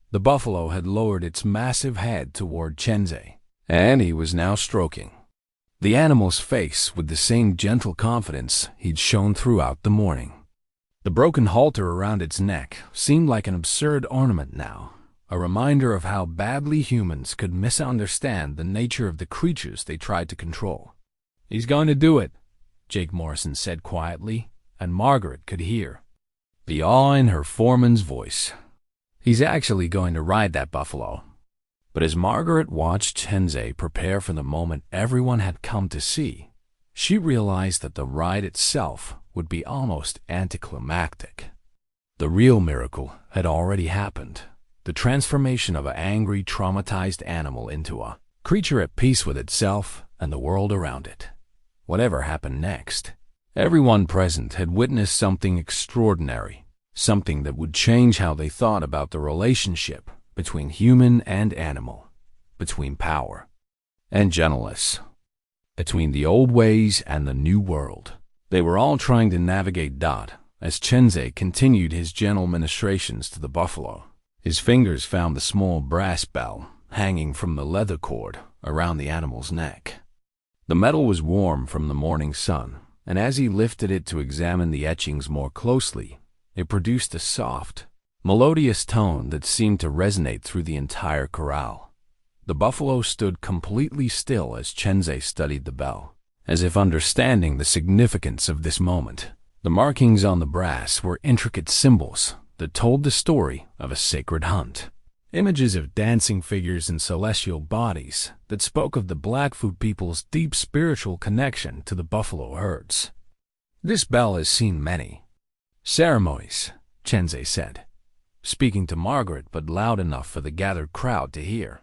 The buffalo had lowered its massive head toward Chenzay, and he was now stroking the animal's face with the same gentle confidence he'd shown throughout the morning. The broken halter around its neck seemed like an absurd ornament now, a reminder of how badly humans could misunderstand the nature of the creatures they tried to control. "He's going to do it," Jake Morrison said quietly, and Margaret could hear the awe in her foreman's voice. "He's actually going to ride that buffalo." But as Margaret watched Chenzay prepare for the moment everyone had come to see, she realized that the ride itself would be almost anticlimactic. The real miracle had already happened, the transformation of an angry, traumatized animal into a creature at peace with itself and the world around it. Whatever happened next, everyone present had witnessed something extraordinary, something that would change how they thought about the relationship between human and animal, between power and gentleness, between the old ways and the new world. They were all trying to navigate Dot as Chenzay continued his gentle ministrations to the buffalo. His fingers found the small brass bell hanging from the leather cord around the animal's neck. The metal was warm from the morning sun, and as he lifted it to examine the etchings more closely, it produced a soft, melodious tone that seemed to resonate through the entire corral. The buffalo stood completely still as Chenzay studied the bell, as if understanding the significance of this moment. The markings on the brass were intricate symbols that told the story of a sacred hunt. Images of dancing figures and celestial bodies that spoke of the Blackfoot people's deep spiritual connection to the buffalo herds. "This bell has seen many ceremonies," Chenzay said, speaking to Margaret but loud enough for the gathered crowd to hear.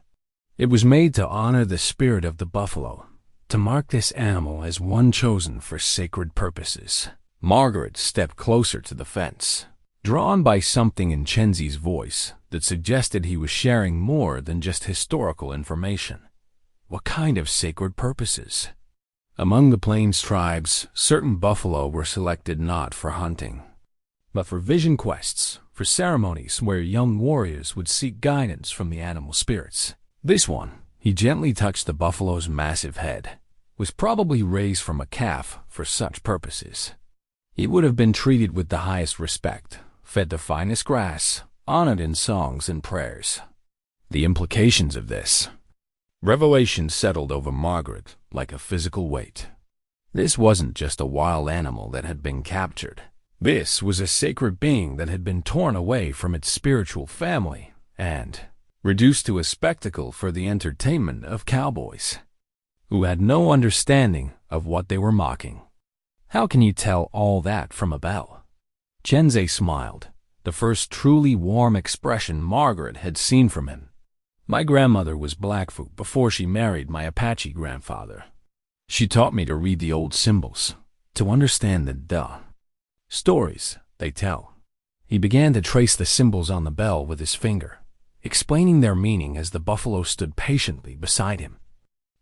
"It was made to honor the spirit of the buffalo, to mark this animal as one chosen for sacred purposes." Margaret stepped closer to the fence, drawn by something in Chenzay's voice that suggested he was sharing more than just historical information. What kind of sacred purposes? Among the Plains tribes, certain buffalo were selected not for hunting, but for vision quests, for ceremonies where young warriors would seek guidance from the animal spirits. This one, he gently touched the buffalo's massive head, was probably raised from a calf for such purposes. He would have been treated with the highest respect, fed the finest grass, honored in songs and prayers. The implications of this revelation settled over Margaret like a physical weight. This wasn't just a wild animal that had been captured. This was a sacred being that had been torn away from its spiritual family and reduced to a spectacle for the entertainment of cowboys, who had no understanding of what they were mocking. How can you tell all that from a bell? Chenzay smiled, the first truly warm expression Margaret had seen from him. My grandmother was Blackfoot before she married my Apache grandfather. She taught me to read the old symbols, to understand the stories they tell. He began to trace the symbols on the bell with his finger, explaining their meaning as the buffalo stood patiently beside him.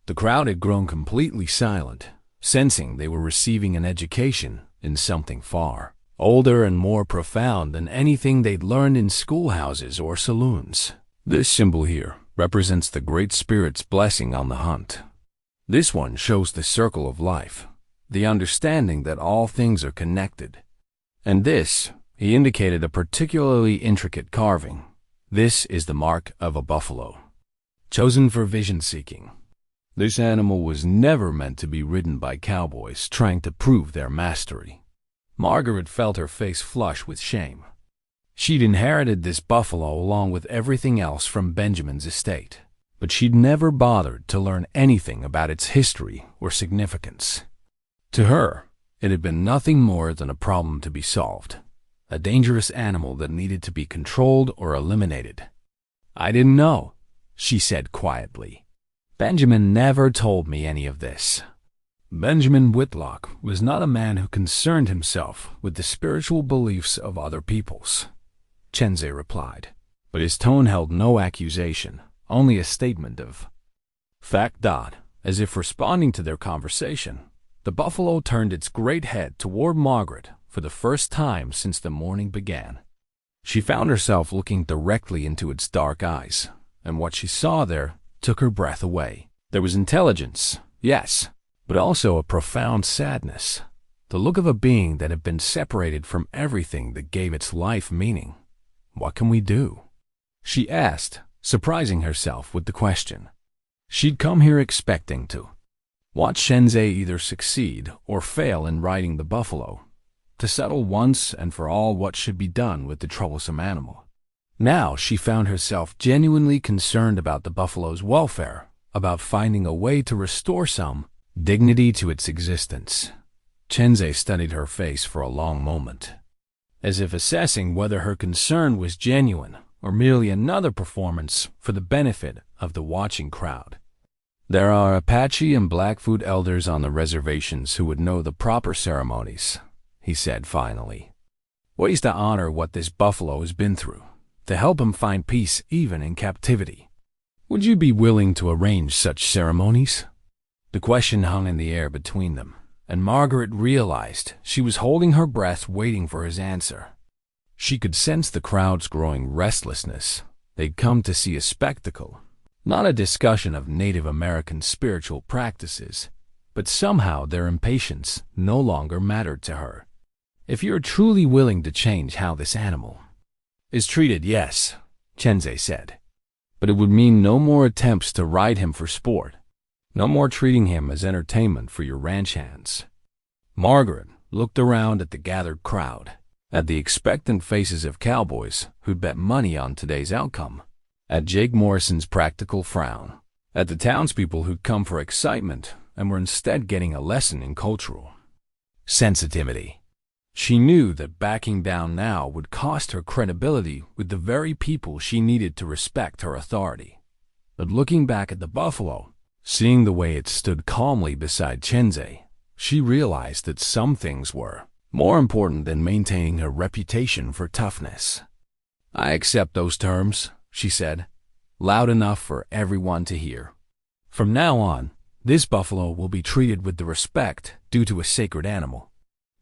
The crowd had grown completely silent, sensing they were receiving an education in something far older and more profound than anything they'd learned in schoolhouses or saloons. This symbol here represents the Great Spirit's blessing on the hunt. This one shows the circle of life, the understanding that all things are connected. And this, he indicated a particularly intricate carving. This is the mark of a buffalo, chosen for vision-seeking. This animal was never meant to be ridden by cowboys trying to prove their mastery. Margaret felt her face flush with shame. She'd inherited this buffalo along with everything else from Benjamin's estate, but she'd never bothered to learn anything about its history or significance. To her, it had been nothing more than a problem to be solved, a dangerous animal that needed to be controlled or eliminated. "I didn't know," she said quietly. "Benjamin never told me any of this." Benjamin Whitlock was not a man who concerned himself with the spiritual beliefs of other peoples, Chenzay replied, but his tone held no accusation, only a statement of fact. As if responding to their conversation, the buffalo turned its great head toward Margaret for the first time since the morning began. She found herself looking directly into its dark eyes, and what she saw there took her breath away. There was intelligence, yes, but also a profound sadness, the look of a being that had been separated from everything that gave its life meaning. "What can we do?" she asked, surprising herself with the question. She'd come here expecting to watch Chenzay either succeed or fail in riding the buffalo, to settle once and for all what should be done with the troublesome animal. Now she found herself genuinely concerned about the buffalo's welfare, about finding a way to restore some dignity to its existence. Chenzay studied her face for a long moment, as if assessing whether her concern was genuine or merely another performance for the benefit of the watching crowd. "There are Apache and Blackfoot elders on the reservations who would know the proper ceremonies," he said finally. "Ways to honor what this buffalo has been through, to help him find peace even in captivity. Would you be willing to arrange such ceremonies?" The question hung in the air between them, and Margaret realized she was holding her breath waiting for his answer. She could sense the crowd's growing restlessness. They'd come to see a spectacle, not a discussion of Native American spiritual practices, but somehow their impatience no longer mattered to her. "If you're truly willing to change how this animal is treated, yes," Chenzay said. "But it would mean no more attempts to ride him for sport, no more treating him as entertainment for your ranch hands." Margaret looked around at the gathered crowd, at the expectant faces of cowboys who'd bet money on today's outcome, at Jake Morrison's practical frown, at the townspeople who'd come for excitement and were instead getting a lesson in cultural sensitivity. She knew that backing down now would cost her credibility with the very people she needed to respect her authority. But looking back at the buffalo, seeing the way it stood calmly beside Chenzay, she realized that some things were more important than maintaining her reputation for toughness. "I accept those terms," she said, loud enough for everyone to hear. "From now on, this buffalo will be treated with the respect due to a sacred animal."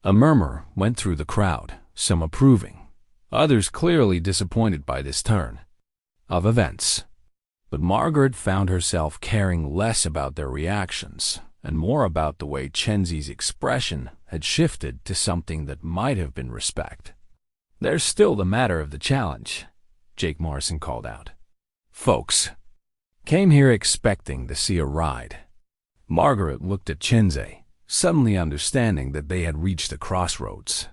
A murmur went through the crowd, some approving, others clearly disappointed by this turn of events. But Margaret found herself caring less about their reactions and more about the way Chenzay's expression had shifted to something that might have been respect. "There's still the matter of the challenge," Jake Morrison called out. "Folks came here expecting to see a ride." Margaret looked at Chenzay, suddenly understanding that they had reached a crossroads.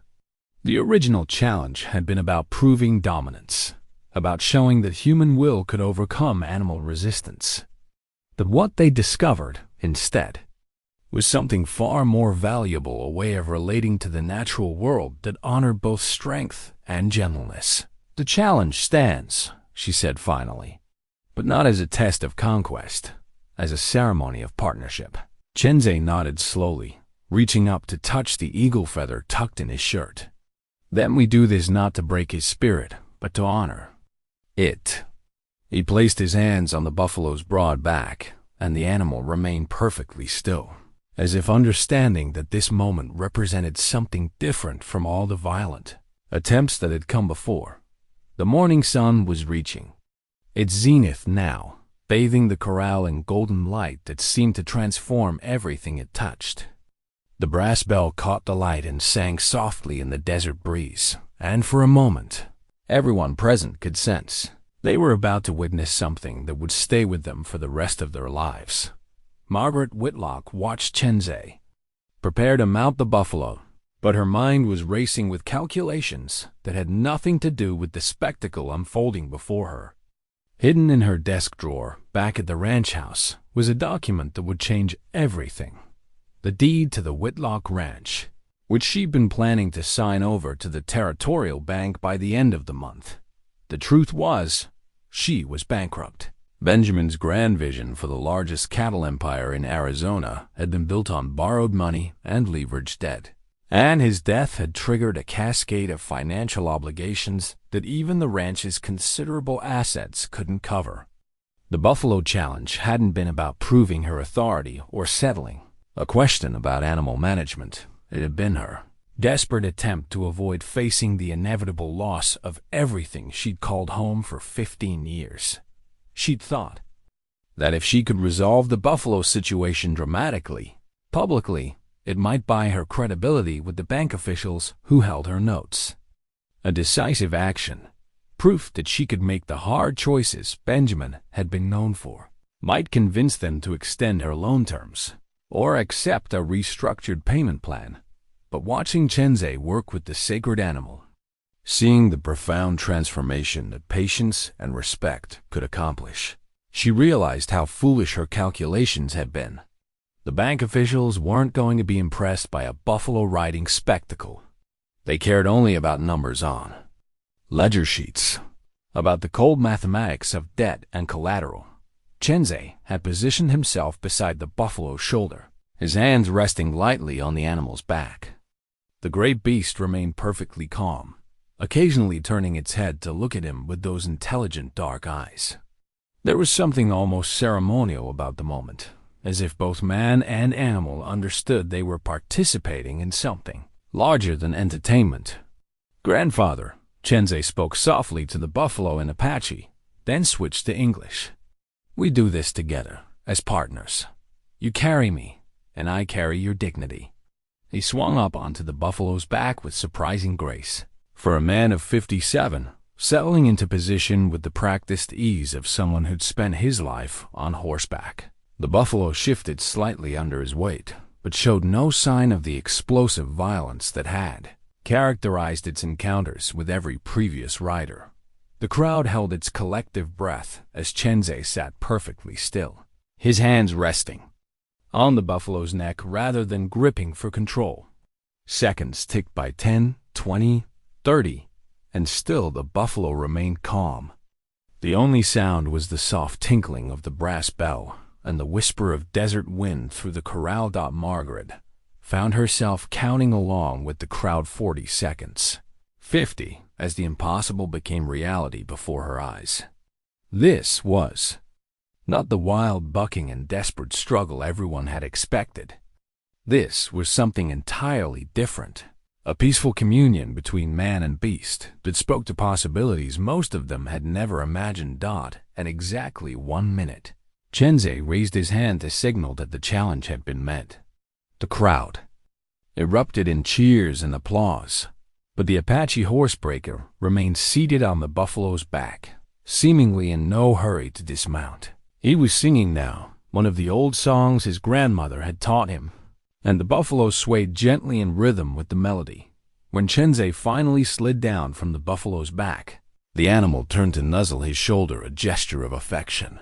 The original challenge had been about proving dominance, about showing that human will could overcome animal resistance. But what they discovered, instead, was something far more valuable, a way of relating to the natural world that honored both strength and gentleness. "The challenge stands," she said finally, "but not as a test of conquest, as a ceremony of partnership." Chenzay nodded slowly, reaching up to touch the eagle feather tucked in his shirt. "Then we do this not to break his spirit, but to honor it." He placed his hands on the buffalo's broad back, and the animal remained perfectly still, as if understanding that this moment represented something different from all the violent attempts that had come before. The morning sun was reaching its zenith now, bathing the corral in golden light that seemed to transform everything it touched. The brass bell caught the light and sang softly in the desert breeze, and for a moment, everyone present could sense they were about to witness something that would stay with them for the rest of their lives. Margaret Whitlock watched Chenzay prepare to mount the buffalo, but her mind was racing with calculations that had nothing to do with the spectacle unfolding before her. Hidden in her desk drawer back at the ranch house was a document that would change everything. The deed to the Whitlock Ranch, which she'd been planning to sign over to the Territorial Bank by the end of the month. The truth was, she was bankrupt. Benjamin's grand vision for the largest cattle empire in Arizona had been built on borrowed money and leveraged debt, and his death had triggered a cascade of financial obligations that even the ranch's considerable assets couldn't cover. The Buffalo Challenge hadn't been about proving her authority or settling a question about animal management. It had been her desperate attempt to avoid facing the inevitable loss of everything she'd called home for 15 years. She'd thought that if she could resolve the buffalo situation dramatically, publicly, it might buy her credibility with the bank officials who held her notes. A decisive action, proof that she could make the hard choices Benjamin had been known for, might convince them to extend her loan terms or accept a restructured payment plan. But watching Chenzay work with the sacred animal, seeing the profound transformation that patience and respect could accomplish, she realized how foolish her calculations had been. The bank officials weren't going to be impressed by a buffalo riding spectacle. They cared only about numbers on ledger sheets, about the cold mathematics of debt and collateral. Chenzay had positioned himself beside the buffalo's shoulder, his hands resting lightly on the animal's back. The great beast remained perfectly calm, occasionally turning its head to look at him with those intelligent dark eyes. There was something almost ceremonial about the moment, as if both man and animal understood they were participating in something larger than entertainment. "Grandfather," Chenzay spoke softly to the buffalo in Apache, then switched to English. "We do this together, as partners. You carry me, and I carry your dignity." He swung up onto the buffalo's back with surprising grace. For a man of 57, settling into position with the practiced ease of someone who'd spent his life on horseback. The buffalo shifted slightly under his weight, but showed no sign of the explosive violence that had characterized its encounters with every previous rider. The crowd held its collective breath as Chenzay sat perfectly still, his hands resting on the buffalo's neck rather than gripping for control. Seconds ticked by 10, 20, 30, and still the buffalo remained calm. The only sound was the soft tinkling of the brass bell and the whisper of desert wind through the corral. Margaret found herself counting along with the crowd 40 seconds, 50, as the impossible became reality before her eyes. This was not the wild bucking and desperate struggle everyone had expected. This was something entirely different. A peaceful communion between man and beast that spoke to possibilities most of them had never imagined. At exactly 1 minute, Chenzay raised his hand to signal that the challenge had been met. The crowd erupted in cheers and applause, but the Apache horsebreaker remained seated on the buffalo's back, seemingly in no hurry to dismount. He was singing now one of the old songs his grandmother had taught him, and the buffalo swayed gently in rhythm with the melody. When Chenzay finally slid down from the buffalo's back, the animal turned to nuzzle his shoulder, a gesture of affection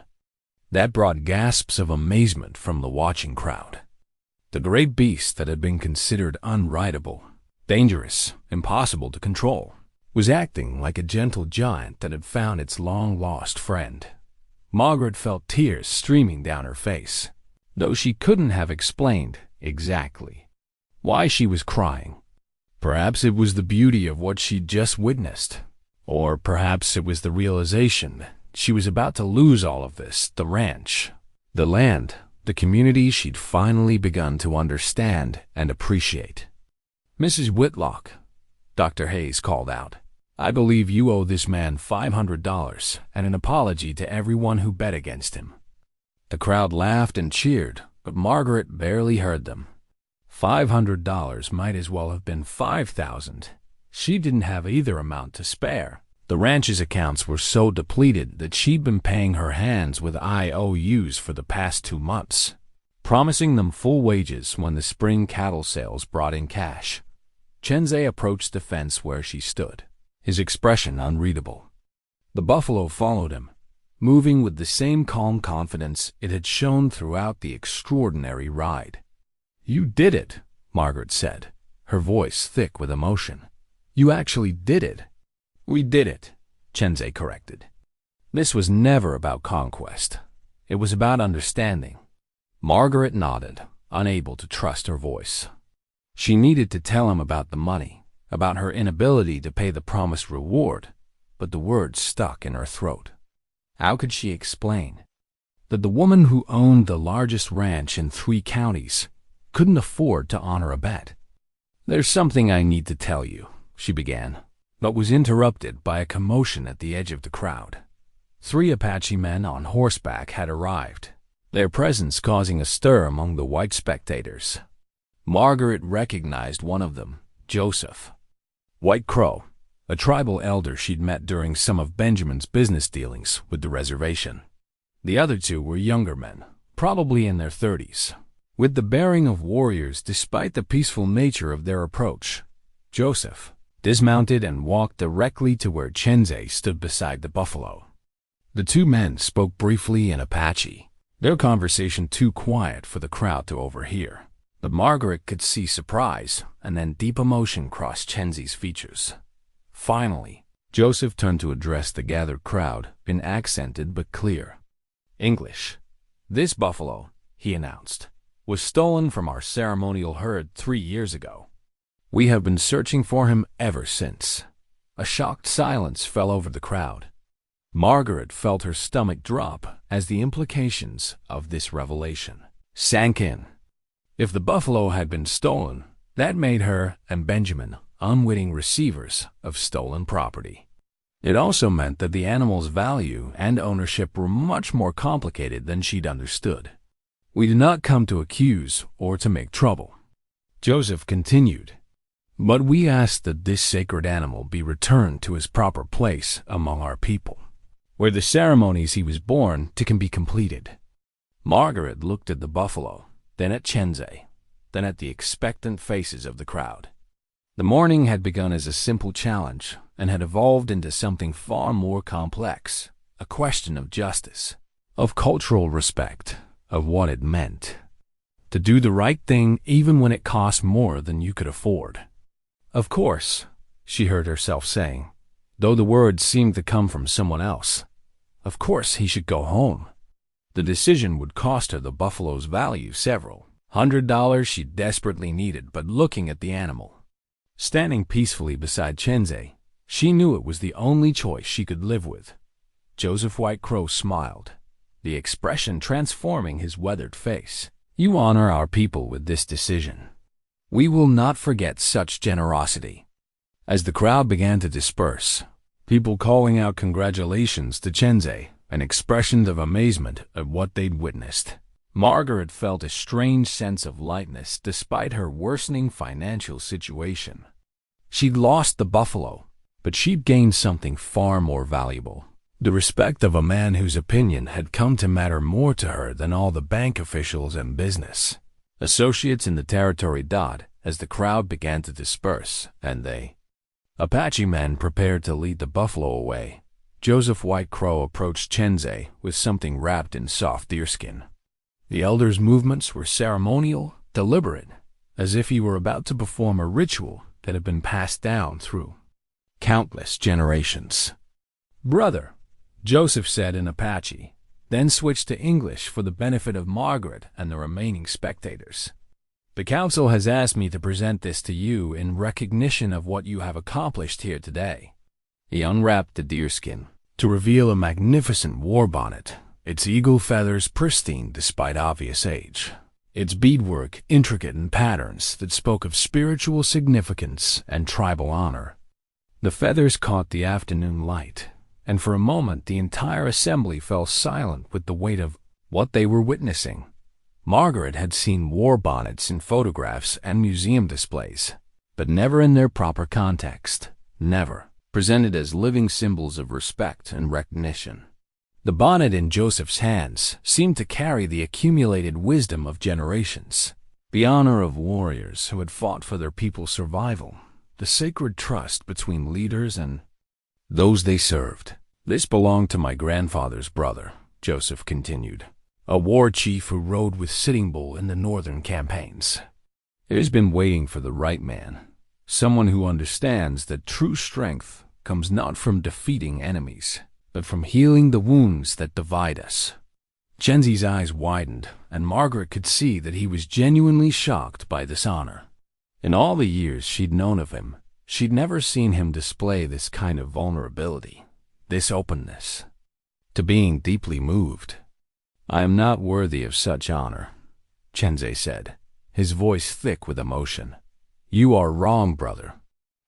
that brought gasps of amazement from the watching crowd. The great beast that had been considered unrideable, dangerous, impossible to control, was acting like a gentle giant that had found its long-lost friend. Margaret felt tears streaming down her face, though she couldn't have explained exactly why she was crying. Perhaps it was the beauty of what she'd just witnessed, or perhaps it was the realization she was about to lose all of this: the ranch, the land, the community she'd finally begun to understand and appreciate. "Mrs. Whitlock," Dr. Hayes called out, "I believe you owe this man $500 and an apology to everyone who bet against him." The crowd laughed and cheered, but Margaret barely heard them. $500 might as well have been $5,000. She didn't have either amount to spare. The ranch's accounts were so depleted that she'd been paying her hands with IOUs for the past 2 months, promising them full wages when the spring cattle sales brought in cash. Chenzay approached the fence where she stood, his expression unreadable. The buffalo followed him, moving with the same calm confidence it had shown throughout the extraordinary ride. "You did it," Margaret said, her voice thick with emotion. "You actually did it." "We did it," Chenzay corrected. This was never about conquest. It was about understanding. Margaret nodded, unable to trust her voice. She needed to tell him about the money, about her inability to pay the promised reward, but the words stuck in her throat. How could she explain that the woman who owned the largest ranch in 3 counties couldn't afford to honor a bet? "There's something I need to tell you," she began, but was interrupted by a commotion at the edge of the crowd. 3 Apache men on horseback had arrived, their presence causing a stir among the white spectators. Margaret recognized one of them, Joseph White Crow, a tribal elder she'd met during some of Benjamin's business dealings with the reservation. The other 2 were younger men, probably in their 30s, with the bearing of warriors despite the peaceful nature of their approach. Joseph dismounted and walked directly to where Chenzay stood beside the buffalo. The 2 men spoke briefly in Apache, their conversation too quiet for the crowd to overhear. But Margaret could see surprise and then deep emotion cross Chenzay's features. Finally, Joseph turned to address the gathered crowd in accented but clear English. "This buffalo," he announced, "was stolen from our ceremonial herd 3 years ago. We have been searching for him ever since." A shocked silence fell over the crowd. Margaret felt her stomach drop as the implications of this revelation sank in. If the buffalo had been stolen, that made her and Benjamin unwitting receivers of stolen property. It also meant that the animal's value and ownership were much more complicated than she'd understood. "We did not come to accuse or to make trouble," Joseph continued, "but we ask that this sacred animal be returned to his proper place among our people, where the ceremonies he was born to can be completed." Margaret looked at the buffalo, then at Chenzay, then at the expectant faces of the crowd. The morning had begun as a simple challenge and had evolved into something far more complex, a question of justice, of cultural respect, of what it meant to do the right thing even when it cost more than you could afford. "Of course," she heard herself saying, though the words seemed to come from someone else. Of course he should go home. The decision would cost her the buffalo's value, several $100 she desperately needed, but looking at the animal, standing peacefully beside Chenzay, she knew it was the only choice she could live with. Joseph White Crow smiled, the expression transforming his weathered face. "You honor our people with this decision," We will not forget such generosity." As the crowd began to disperse, people calling out congratulations to Chenzay and expressions of amazement at what they'd witnessed, Margaret felt a strange sense of lightness despite her worsening financial situation. She'd lost the buffalo, but she'd gained something far more valuable: the respect of a man whose opinion had come to matter more to her than all the bank officials and business associates in the territory. As the crowd began to disperse and the Apache men prepared to lead the buffalo away, Joseph White Crow approached Chenzay with something wrapped in soft deerskin. The elder's movements were ceremonial, deliberate, as if he were about to perform a ritual that had been passed down through countless generations. "Brother," Joseph said in Apache, then switched to English for the benefit of Margaret and the remaining spectators. "The council has asked me to present this to you in recognition of what you have accomplished here today." He unwrapped the deerskin to reveal a magnificent war bonnet, its eagle feathers pristine despite obvious age, its beadwork intricate in patterns that spoke of spiritual significance and tribal honor. The feathers caught the afternoon light, and for a moment the entire assembly fell silent with the weight of what they were witnessing. Margaret had seen war bonnets in photographs and museum displays, but never in their proper context, never presented as living symbols of respect and recognition. The bonnet in Joseph's hands seemed to carry the accumulated wisdom of generations, the honor of warriors who had fought for their people's survival, the sacred trust between leaders and those they served. "This belonged to my grandfather's brother," Joseph continued, "a war chief who rode with Sitting Bull in the northern campaigns. It has been waiting for the right man, someone who understands that true strength comes not from defeating enemies, but from healing the wounds that divide us." Chenzay's eyes widened, and Margaret could see that he was genuinely shocked by this honor. In all the years she'd known of him, she'd never seen him display this kind of vulnerability, this openness to being deeply moved. "I am not worthy of such honor," Chenzay said, his voice thick with emotion. "You are wrong, brother.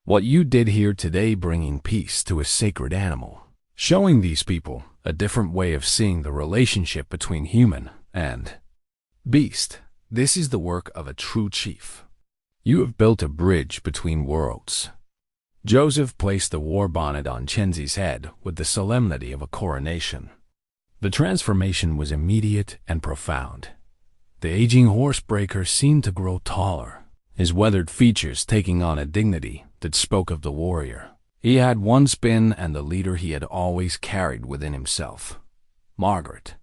What you did here today, bringing peace to a sacred animal, showing these people a different way of seeing the relationship between human and beast, this is the work of a true chief. You have built a bridge between worlds." Joseph placed the war bonnet on Chenzay's head with the solemnity of a coronation. The transformation was immediate and profound. The aging horsebreaker seemed to grow taller, his weathered features taking on a dignity that spoke of the warrior he had once been and the leader he had always carried within himself. Margaret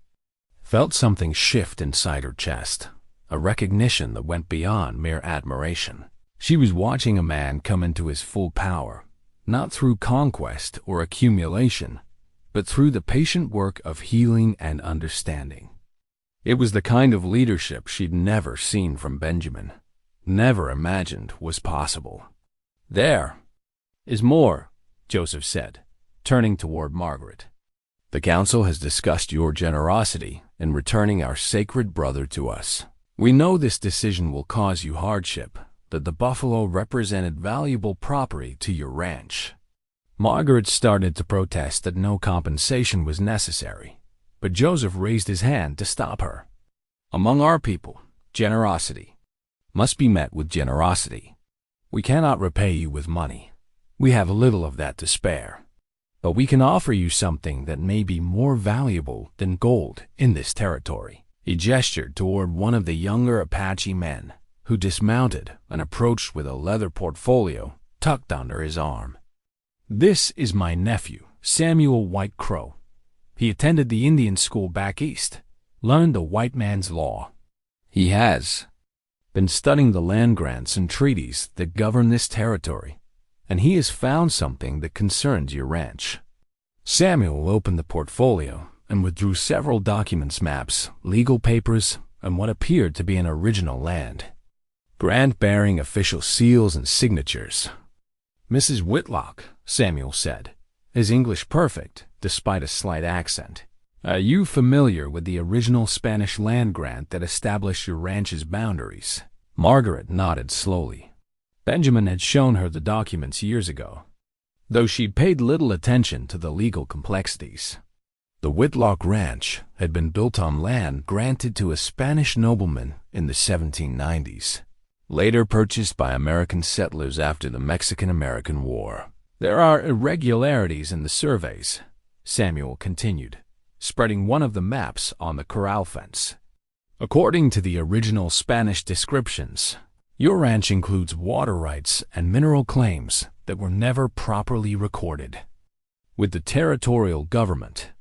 felt something shift inside her chest, a recognition that went beyond mere admiration. She was watching a man come into his full power, not through conquest or accumulation, but through the patient work of healing and understanding. It was the kind of leadership she'd never seen from Benjamin, never imagined was possible. "There is more," Joseph said, turning toward Margaret. "The council has discussed your generosity in returning our sacred brother to us. We know this decision will cause you hardship, that the buffalo represented valuable property to your ranch." Margaret started to protest that no compensation was necessary, but Joseph raised his hand to stop her. "Among our people, generosity must be met with generosity. We cannot repay you with money. We have little of that to spare. But we can offer you something that may be more valuable than gold in this territory." He gestured toward one of the younger Apache men, who dismounted and approached with a leather portfolio tucked under his arm. "This is my nephew, Samuel White Crow. He attended the Indian school back east, learned the white man's law. He has been studying the land grants and treaties that govern this territory, and he has found something that concerns your ranch." Samuel opened the portfolio and withdrew several documents, maps, legal papers, and what appeared to be an original land grant bearing official seals and signatures. "Mrs. Whitlock," Samuel said, his English perfect despite a slight accent, "are you familiar with the original Spanish land grant that established your ranch's boundaries?" Margaret nodded slowly. Benjamin had shown her the documents years ago, though she'd paid little attention to the legal complexities. The Whitlock Ranch had been built on land granted to a Spanish nobleman in the 1790s, later purchased by American settlers after the Mexican-American War. "There are irregularities in the surveys," Samuel continued, spreading one of the maps on the corral fence. "According to the original Spanish descriptions, your ranch includes water rights and mineral claims that were never properly recorded with the territorial government,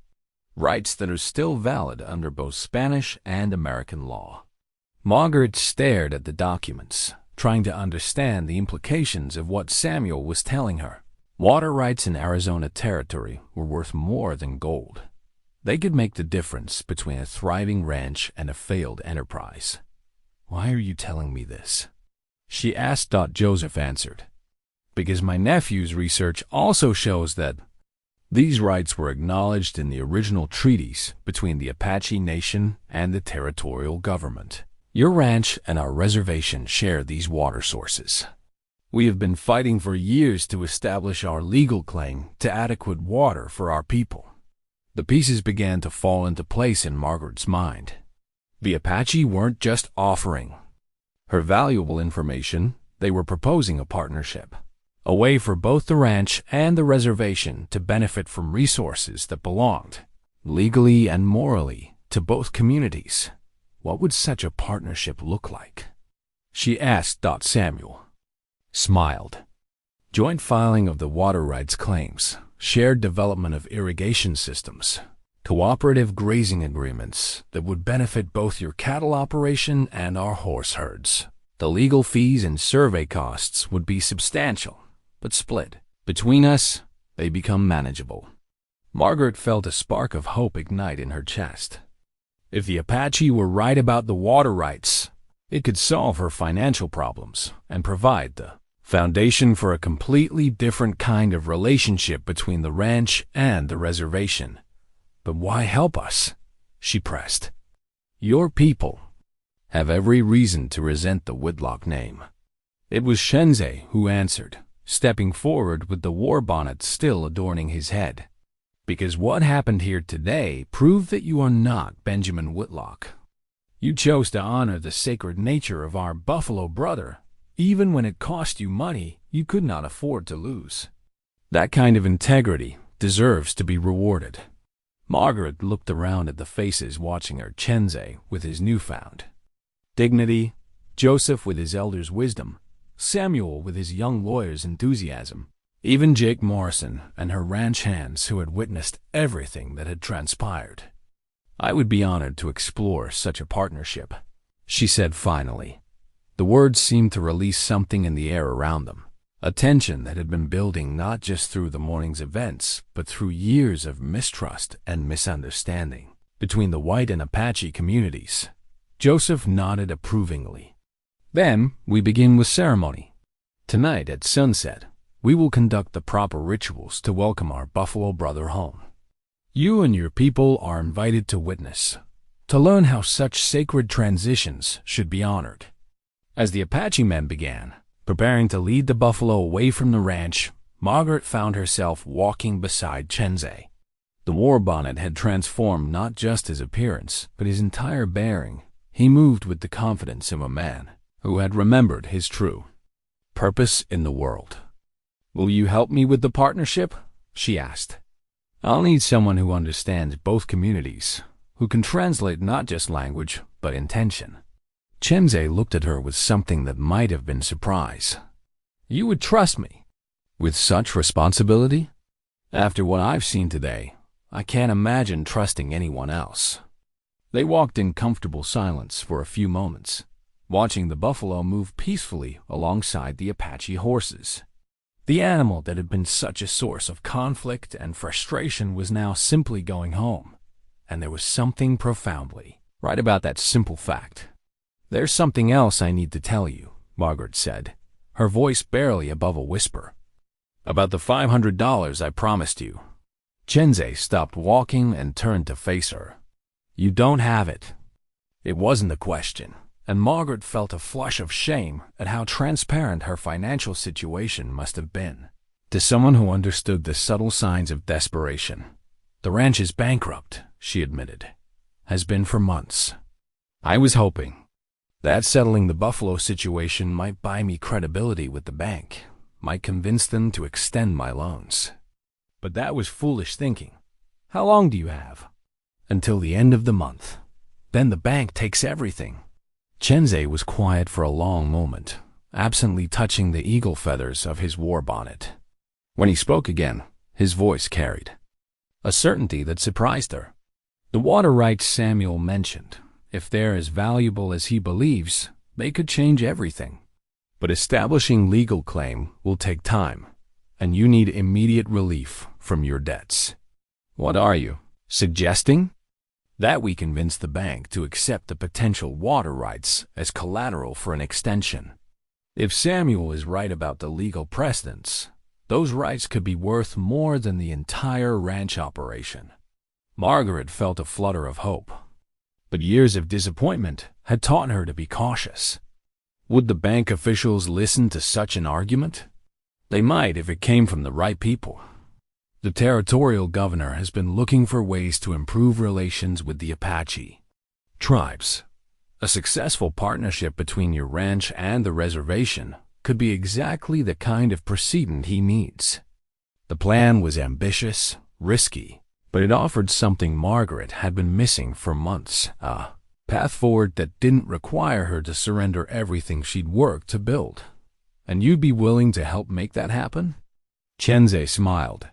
rights that are still valid under both Spanish and American law." Margaret stared at the documents, trying to understand the implications of what Samuel was telling her. Water rights in Arizona territory were worth more than gold. They could make the difference between a thriving ranch and a failed enterprise. "Why are you telling me this?" she asked. Joseph answered, "Because my nephew's research also shows that these rights were acknowledged in the original treaties between the Apache Nation and the territorial government. Your ranch and our reservation share these water sources. We have been fighting for years to establish our legal claim to adequate water for our people." The pieces began to fall into place in Margaret's mind. The Apache weren't just offering her valuable information, they were proposing a partnership, a way for both the ranch and the reservation to benefit from resources that belonged, legally and morally, to both communities. What would such a partnership look like? She asked. Samuel smiled. "Joint filing of the water rights claims, shared development of irrigation systems, cooperative grazing agreements that would benefit both your cattle operation and our horse herds. The legal fees and survey costs would be substantial, but split between us, they become manageable." Margaret felt a spark of hope ignite in her chest. If the Apache were right about the water rights, it could solve her financial problems and provide the foundation for a completely different kind of relationship between the ranch and the reservation. "But why help us?" she pressed. "Your people have every reason to resent the Whitlock name." It was Chenzay who answered, stepping forward with the war bonnet still adorning his head. "Because what happened here today proved that you are not Benjamin Whitlock. You chose to honor the sacred nature of our buffalo brother, even when it cost you money you could not afford to lose. That kind of integrity deserves to be rewarded." Margaret looked around at the faces watching her. Chenzay with his newfound dignity, Joseph with his elder's wisdom, Samuel with his young lawyer's enthusiasm, even Jake Morrison and her ranch hands who had witnessed everything that had transpired. "I would be honored to explore such a partnership," she said finally. The words seemed to release something in the air around them, a tension that had been building not just through the morning's events, but through years of mistrust and misunderstanding between the white and Apache communities. Joseph nodded approvingly. "Then we begin with ceremony. Tonight at sunset, we will conduct the proper rituals to welcome our buffalo brother home. You and your people are invited to witness, to learn how such sacred transitions should be honored." As the Apache men began, preparing to lead the buffalo away from the ranch, Margaret found herself walking beside Chenzay. The war bonnet had transformed not just his appearance, but his entire bearing. He moved with the confidence of a man who had remembered his true purpose in the world. "Will you help me with the partnership?" she asked. "I'll need someone who understands both communities, who can translate not just language, but intention." Chenzay looked at her with something that might have been surprise. "You would trust me with such responsibility? After what I've seen today, I can't imagine trusting anyone else." They walked in comfortable silence for a few moments, watching the buffalo move peacefully alongside the Apache horses. The animal that had been such a source of conflict and frustration was now simply going home, and there was something profoundly right about that simple fact. "There's something else I need to tell you," Margaret said, her voice barely above a whisper. "About the $500 I promised you." Chenzay stopped walking and turned to face her. "You don't have it." It wasn't a question, and Margaret felt a flush of shame at how transparent her financial situation must have been. To someone who understood the subtle signs of desperation, "The ranch is bankrupt," she admitted. "Has been for months. I was hoping that settling the buffalo situation might buy me credibility with the bank, might convince them to extend my loans. But that was foolish thinking. How long do you have?" "Until the end of the month. Then the bank takes everything." Chenzay was quiet for a long moment, absently touching the eagle feathers of his war bonnet. When he spoke again, his voice carried a certainty that surprised her. "The water rights Samuel mentioned, if they're as valuable as he believes, they could change everything. But establishing legal claim will take time, and you need immediate relief from your debts." "What are you suggesting?" "That we convince the bank to accept the potential water rights as collateral for an extension. If Samuel is right about the legal precedents, those rights could be worth more than the entire ranch operation." Margaret felt a flutter of hope, but years of disappointment had taught her to be cautious. Would the bank officials listen to such an argument? They might if it came from the right people. The territorial governor has been looking for ways to improve relations with the Apache tribes. A successful partnership between your ranch and the reservation could be exactly the kind of precedent he needs. The plan was ambitious, risky, but it offered something Margaret had been missing for months, a path forward that didn't require her to surrender everything she'd worked to build. "And you'd be willing to help make that happen?" Chenzay smiled.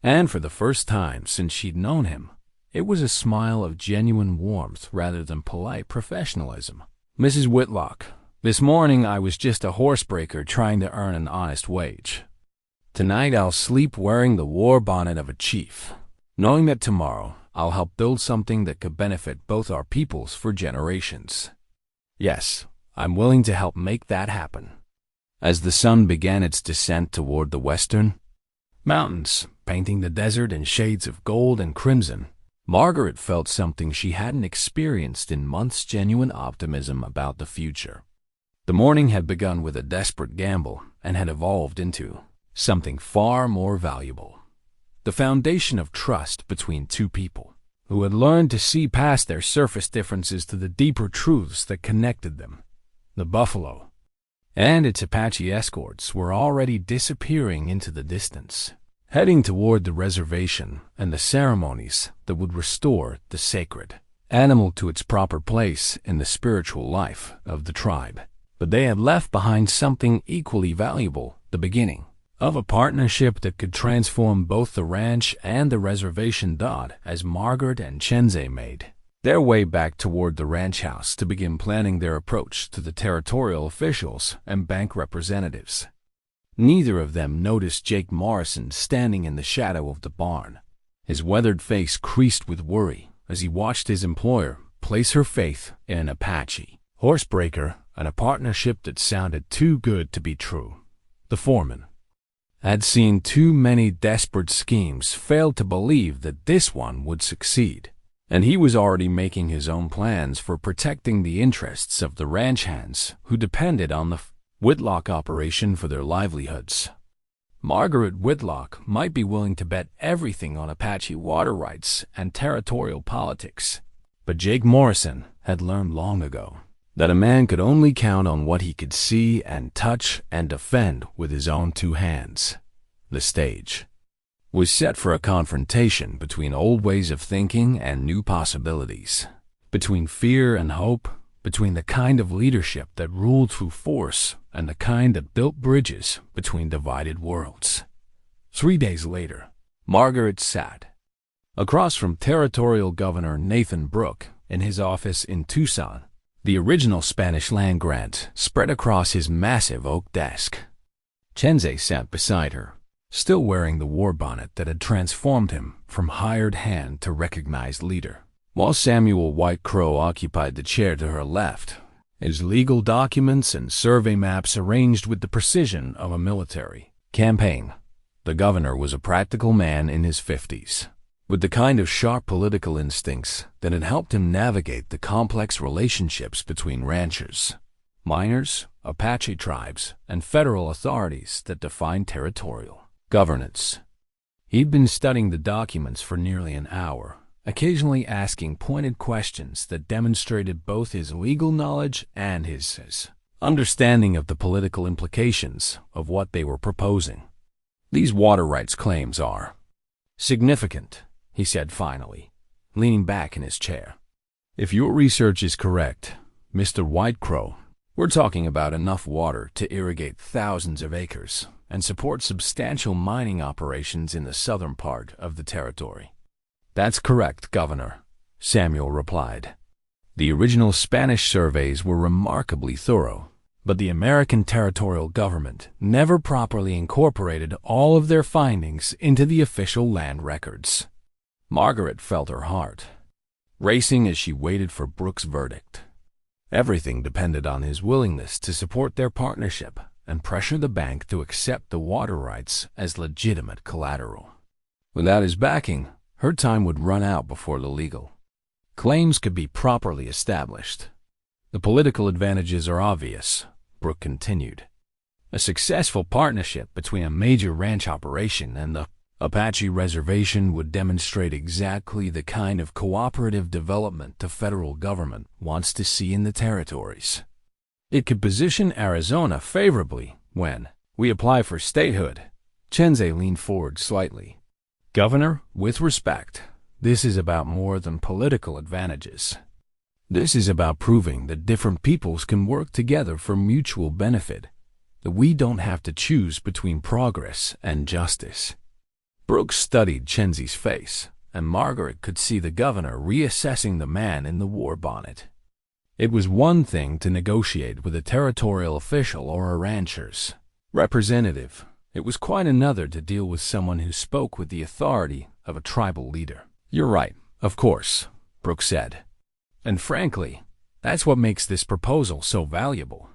And for the first time since she'd known him, it was a smile of genuine warmth rather than polite professionalism. "Mrs. Whitlock, this morning I was just a horsebreaker trying to earn an honest wage. Tonight I'll sleep wearing the war bonnet of a chief, knowing that tomorrow I'll help build something that could benefit both our peoples for generations. Yes, I'm willing to help make that happen." As the sun began its descent toward the western mountains, painting the desert in shades of gold and crimson, Margaret felt something she hadn't experienced in months: genuine optimism about the future. The morning had begun with a desperate gamble and had evolved into something far more valuable: the foundation of trust between two people who had learned to see past their surface differences to the deeper truths that connected them. The buffalo and its Apache escorts were already disappearing into the distance, heading toward the reservation and the ceremonies that would restore the sacred animal to its proper place in the spiritual life of the tribe. But they had left behind something equally valuable: the beginning of a partnership that could transform both the ranch and the reservation. As Margaret and Chenzay made their way back toward the ranch house to begin planning their approach to the territorial officials and bank representatives, neither of them noticed Jake Morrison standing in the shadow of the barn, his weathered face creased with worry as he watched his employer place her faith in an Apache horsebreaker and a partnership that sounded too good to be true. The foreman had seen too many desperate schemes fail to believe that this one would succeed, and he was already making his own plans for protecting the interests of the ranch hands who depended on the Whitlock operation for their livelihoods. Margaret Whitlock might be willing to bet everything on Apache water rights and territorial politics, but Jake Morrison had learned long ago that a man could only count on what he could see and touch and defend with his own two hands. The stage was set for a confrontation between old ways of thinking and new possibilities, between fear and hope, between the kind of leadership that ruled through force and the kind that built bridges between divided worlds. 3 days later, Margaret sat across from Territorial Governor Nathan Brooke in his office in Tucson, the original Spanish land grant spread across his massive oak desk. Chenzay sat beside her, still wearing the war bonnet that had transformed him from hired hand to recognized leader, while Samuel White Crow occupied the chair to her left, his legal documents and survey maps arranged with the precision of a military campaign. The governor was a practical man in his 50s, with the kind of sharp political instincts that had helped him navigate the complex relationships between ranchers, miners, Apache tribes, and federal authorities that define territorial governance. He'd been studying the documents for nearly an hour, occasionally asking pointed questions that demonstrated both his legal knowledge and his understanding of the political implications of what they were proposing. These water rights claims are significant, he said finally, leaning back in his chair. If your research is correct, Mr. Whitecrow, we're talking about enough water to irrigate thousands of acres and support substantial mining operations in the southern part of the territory. That's correct, Governor, Samuel replied. The original Spanish surveys were remarkably thorough, but the American territorial government never properly incorporated all of their findings into the official land records. Margaret felt her heart racing as she waited for Brooks' verdict. Everything depended on his willingness to support their partnership and pressure the bank to accept the water rights as legitimate collateral. Without his backing, her time would run out before the legal claims could be properly established. The political advantages are obvious, Brooke continued. A successful partnership between a major ranch operation and the Apache reservation would demonstrate exactly the kind of cooperative development the federal government wants to see in the territories. It could position Arizona favorably when we apply for statehood. Chenzay leaned forward slightly. Governor, with respect, this is about more than political advantages. This is about proving that different peoples can work together for mutual benefit, that we don't have to choose between progress and justice. Brooks studied Chenzay's face, and Margaret could see the governor reassessing the man in the war bonnet. It was one thing to negotiate with a territorial official or a rancher's representative. It was quite another to deal with someone who spoke with the authority of a tribal leader. You're right, of course, Brooks said. And frankly, that's what makes this proposal so valuable.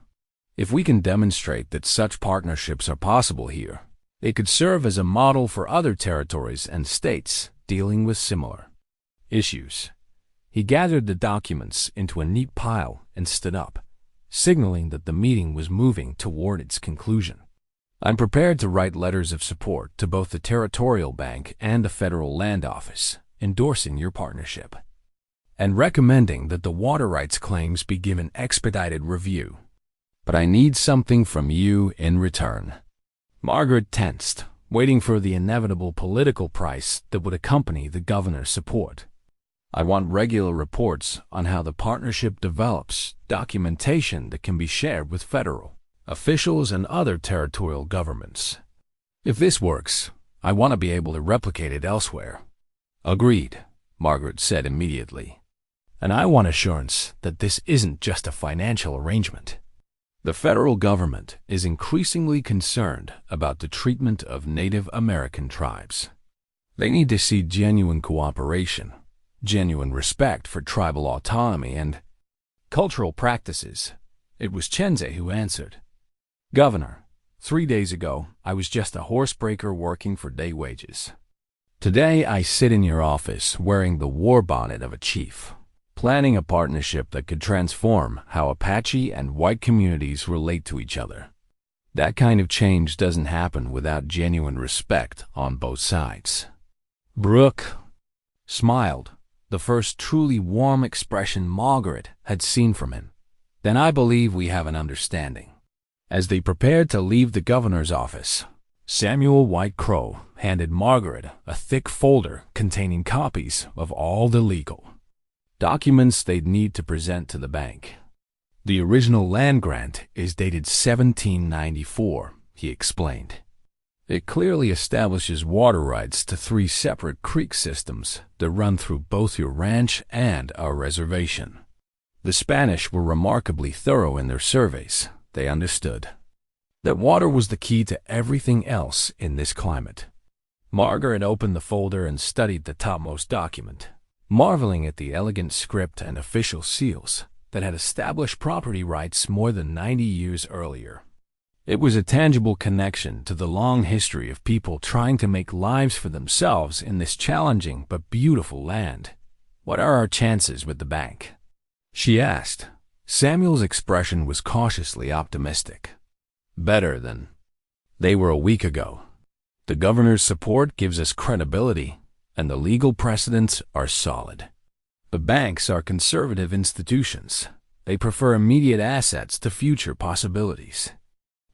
If we can demonstrate that such partnerships are possible here, it could serve as a model for other territories and states dealing with similar issues. He gathered the documents into a neat pile and stood up, signaling that the meeting was moving toward its conclusion. I'm prepared to write letters of support to both the Territorial Bank and the Federal Land Office, endorsing your partnership, and recommending that the water rights claims be given expedited review. But I need something from you in return. Margaret tensed, waiting for the inevitable political price that would accompany the governor's support. I want regular reports on how the partnership develops, documentation that can be shared with federal officials and other territorial governments. If this works, I want to be able to replicate it elsewhere. Agreed, Margaret said immediately. And I want assurance that this isn't just a financial arrangement. The federal government is increasingly concerned about the treatment of Native American tribes. They need to see genuine cooperation, genuine respect for tribal autonomy and cultural practices. It was Chenzay who answered. Governor, 3 days ago, I was just a horsebreaker working for day wages. Today, I sit in your office wearing the war bonnet of a chief, planning a partnership that could transform how Apache and white communities relate to each other. That kind of change doesn't happen without genuine respect on both sides. Brooke smiled, the first truly warm expression Margaret had seen from him. Then I believe we have an understanding. As they prepared to leave the governor's office, Samuel Whitecrow handed Margaret a thick folder containing copies of all the legal documents they'd need to present to the bank. The original land grant is dated 1794, he explained. It clearly establishes water rights to 3 separate creek systems that run through both your ranch and our reservation. The Spanish were remarkably thorough in their surveys. They understood that water was the key to everything else in this climate. Margaret opened the folder and studied the topmost document, marveling at the elegant script and official seals that had established property rights more than 90 years earlier. It was a tangible connection to the long history of people trying to make lives for themselves in this challenging but beautiful land. "What are our chances with the bank?" she asked. Samuel's expression was cautiously optimistic. "Better than they were a week ago. The governor's support gives us credibility, and the legal precedents are solid. But banks are conservative institutions. They prefer immediate assets to future possibilities.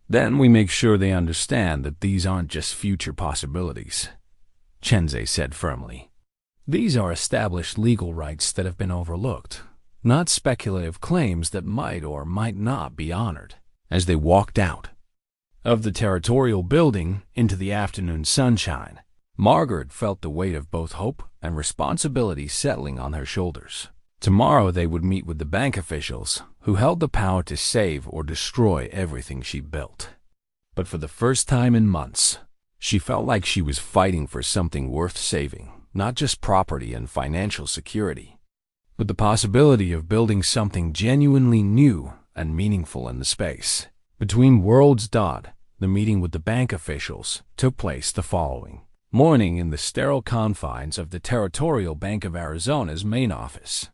Then we make sure they understand that these aren't just future possibilities," Chenzay said firmly. "These are established legal rights that have been overlooked, not speculative claims that might or might not be honored." As they walked out of the territorial building into the afternoon sunshine, Margaret felt the weight of both hope and responsibility settling on her shoulders. Tomorrow they would meet with the bank officials who held the power to save or destroy everything she built. But for the first time in months, she felt like she was fighting for something worth saving, not just property and financial security, but the possibility of building something genuinely new and meaningful in the space between worlds. The meeting with the bank officials took place the following morning in the sterile confines of the Territorial Bank of Arizona's main office.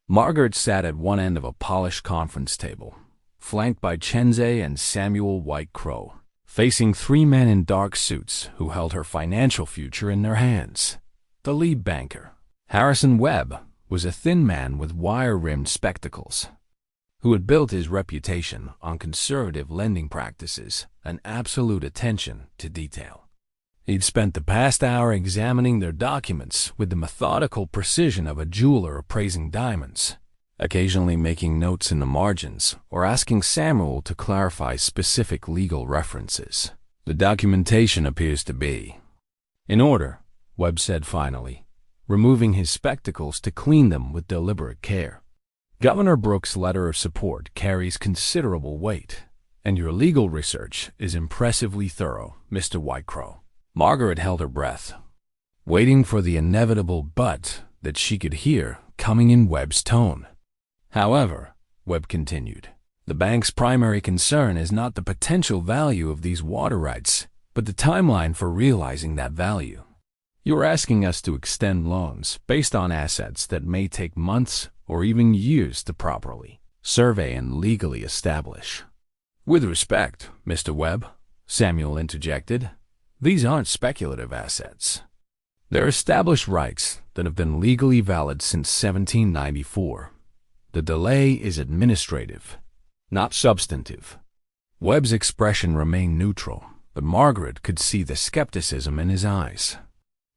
Margaret sat at one end of a polished conference table, flanked by Chenzay and Samuel White Crow, facing three men in dark suits who held her financial future in their hands. The lead banker, Harrison Webb, was a thin man with wire-rimmed spectacles, who had built his reputation on conservative lending practices and absolute attention to detail. He'd spent the past hour examining their documents with the methodical precision of a jeweler appraising diamonds, occasionally making notes in the margins or asking Samuel to clarify specific legal references. "The documentation appears to be in order," Webb said finally, removing his spectacles to clean them with deliberate care. "Governor Brooks' letter of support carries considerable weight, and your legal research is impressively thorough, Mr. Whitecrow." Margaret held her breath, waiting for the inevitable "but" that she could hear coming in Webb's tone. "However," Webb continued, "the bank's primary concern is not the potential value of these water rights, but the timeline for realizing that value. You're asking us to extend loans based on assets that may take months or even years to properly survey and legally establish." "With respect, Mr. Webb," Samuel interjected, "these aren't speculative assets. They're established rights that have been legally valid since 1794. The delay is administrative, not substantive." Webb's expression remained neutral, but Margaret could see the skepticism in his eyes.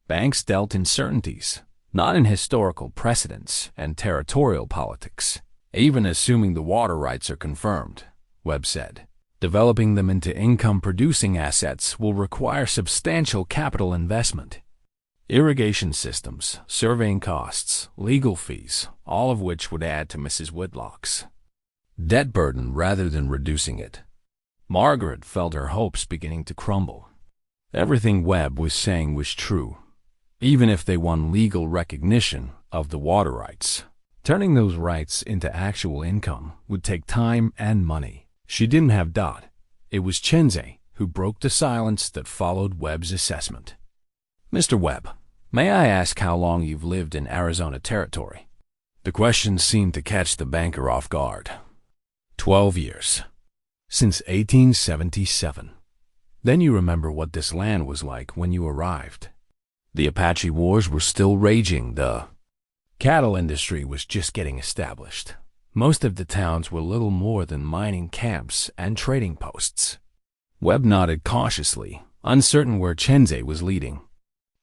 "Banks dealt in certainties, not in historical precedents and territorial politics. Even assuming the water rights are confirmed," Webb said, "developing them into income-producing assets will require substantial capital investment. Irrigation systems, surveying costs, legal fees, all of which would add to Mrs. Whitlock's debt burden rather than reducing it." Margaret felt her hopes beginning to crumble. Everything Webb was saying was true, even if they won legal recognition of the water rights. Turning those rights into actual income would take time and money. She didn't have Dot. It was Chenzay who broke the silence that followed Webb's assessment. "Mr. Webb, may I ask how long you've lived in Arizona territory?" The question seemed to catch the banker off guard. 12 years. Since 1877. Then you remember what this land was like when you arrived. The Apache wars were still raging. The cattle industry was just getting established. Most of the towns were little more than mining camps and trading posts. Webb nodded cautiously, uncertain where Chenzay was leading.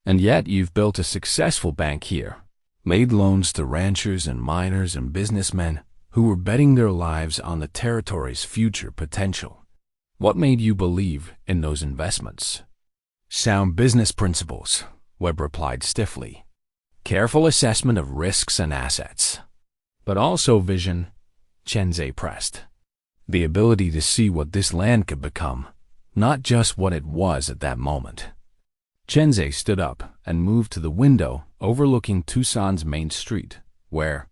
"And yet you've built a successful bank here, made loans to ranchers and miners and businessmen who were betting their lives on the territory's future potential. What made you believe in those investments?" "Sound business principles," Webb replied stiffly. "Careful assessment of risks and assets. But also vision," Chenzay pressed. "The ability to see what this land could become, not just what it was at that moment." Chenzay stood up and moved to the window overlooking Tucson's main street, where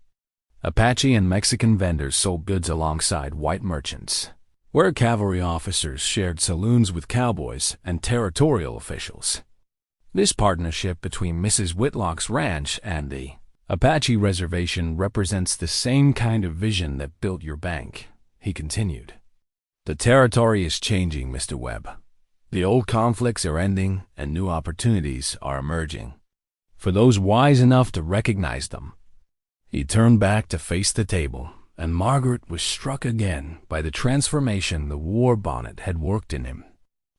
Apache and Mexican vendors sold goods alongside white merchants. where cavalry officers shared saloons with cowboys and territorial officials. This partnership between Mrs. Whitlock's ranch and the Apache reservation represents the same kind of vision that built your bank, he continued. The territory is changing, Mr. Webb. The old conflicts are ending and new opportunities are emerging. For those wise enough to recognize them. He turned back to face the table, and Margaret was struck again by the transformation the war bonnet had worked in him.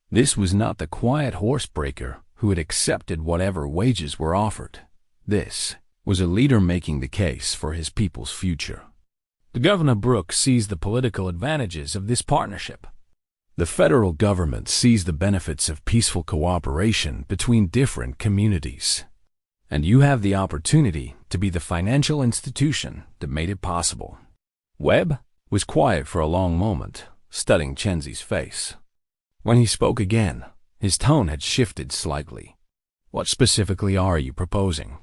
This was not the quiet horsebreaker who had accepted whatever wages were offered. This was a leader making the case for his people's future. The Governor Brooke sees the political advantages of this partnership. The federal government sees the benefits of peaceful cooperation between different communities. And you have the opportunity to be the financial institution that made it possible. Webb was quiet for a long moment, studying Chenzay's face. When he spoke again, his tone had shifted slightly. What specifically are you proposing?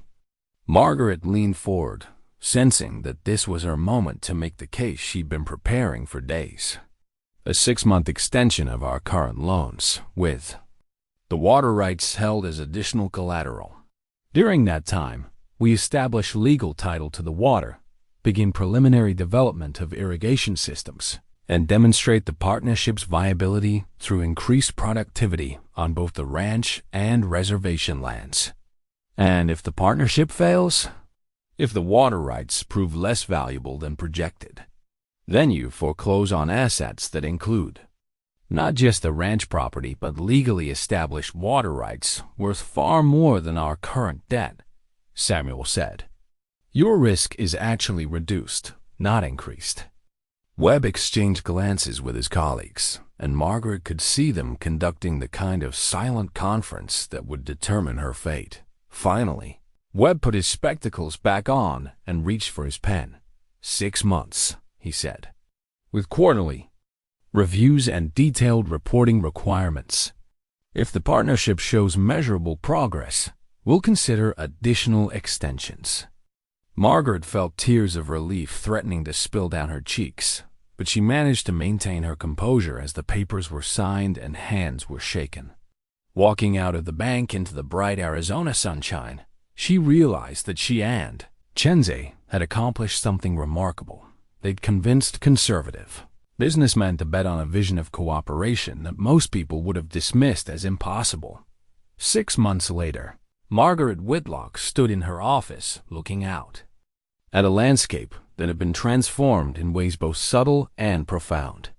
Margaret leaned forward, sensing that this was her moment to make the case she'd been preparing for days. A 6-month extension of our current loans, with the water rights held as additional collateral. During that time, we establish legal title to the water, begin preliminary development of irrigation systems, and demonstrate the partnership's viability through increased productivity on both the ranch and reservation lands. And if the partnership fails, if the water rights prove less valuable than projected, then you foreclose on assets that include not just the ranch property but legally established water rights worth far more than our current debt, Samuel said. Your risk is actually reduced, not increased. Webb exchanged glances with his colleagues, and Margaret could see them conducting the kind of silent conference that would determine her fate. Finally, Webb put his spectacles back on and reached for his pen. 6 months, he said, with quarterly reviews and detailed reporting requirements. If the partnership shows measurable progress, we'll consider additional extensions. Margaret felt tears of relief threatening to spill down her cheeks, but she managed to maintain her composure as the papers were signed and hands were shaken. Walking out of the bank into the bright Arizona sunshine, she realized that she and Chenzay had accomplished something remarkable. They'd convinced conservative businessmen to bet on a vision of cooperation that most people would have dismissed as impossible. 6 months later, Margaret Whitlock stood in her office looking out at a landscape that had been transformed in ways both subtle and profound.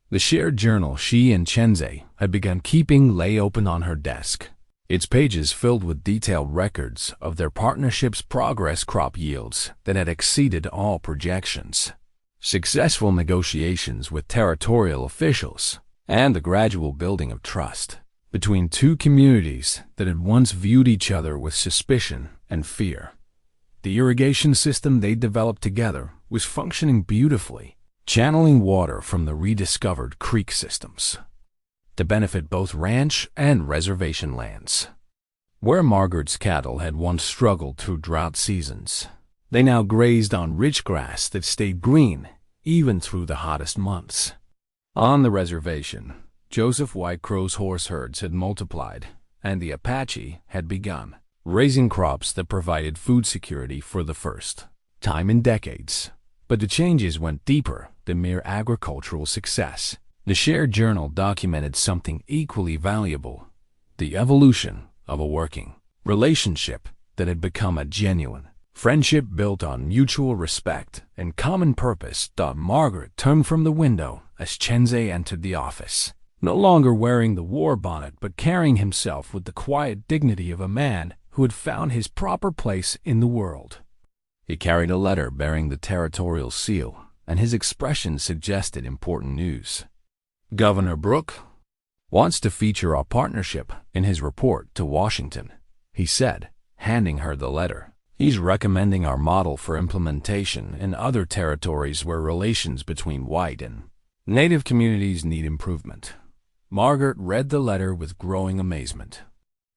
The shared journal she and Chenzay had begun keeping lay open on her desk, its pages filled with detailed records of their partnership's progress crop yields that had exceeded all projections, successful negotiations with territorial officials, and the gradual building of trust between two communities that had once viewed each other with suspicion and fear. The irrigation system they developed together was functioning beautifully, channeling water from the rediscovered creek systems to benefit both ranch and reservation lands. Where Margaret's cattle had once struggled through drought seasons, they now grazed on rich grass that stayed green even through the hottest months. On the reservation, Joseph White Crow's horse herds had multiplied, and the Apache had begun raising crops that provided food security for the first time in decades. But the changes went deeper than mere agricultural success. The shared journal documented something equally valuable: the evolution of a working relationship that had become a genuine friendship built on mutual respect and common purpose. Margaret turned from the window as Chenzay entered the office, no longer wearing the war bonnet but carrying himself with the quiet dignity of a man who had found his proper place in the world. He carried a letter bearing the territorial seal, and his expression suggested important news. Governor Brooke wants to feature our partnership in his report to Washington, he said, handing her the letter. He's recommending our model for implementation in other territories where relations between white and Native communities need improvement. Margaret read the letter with growing amazement.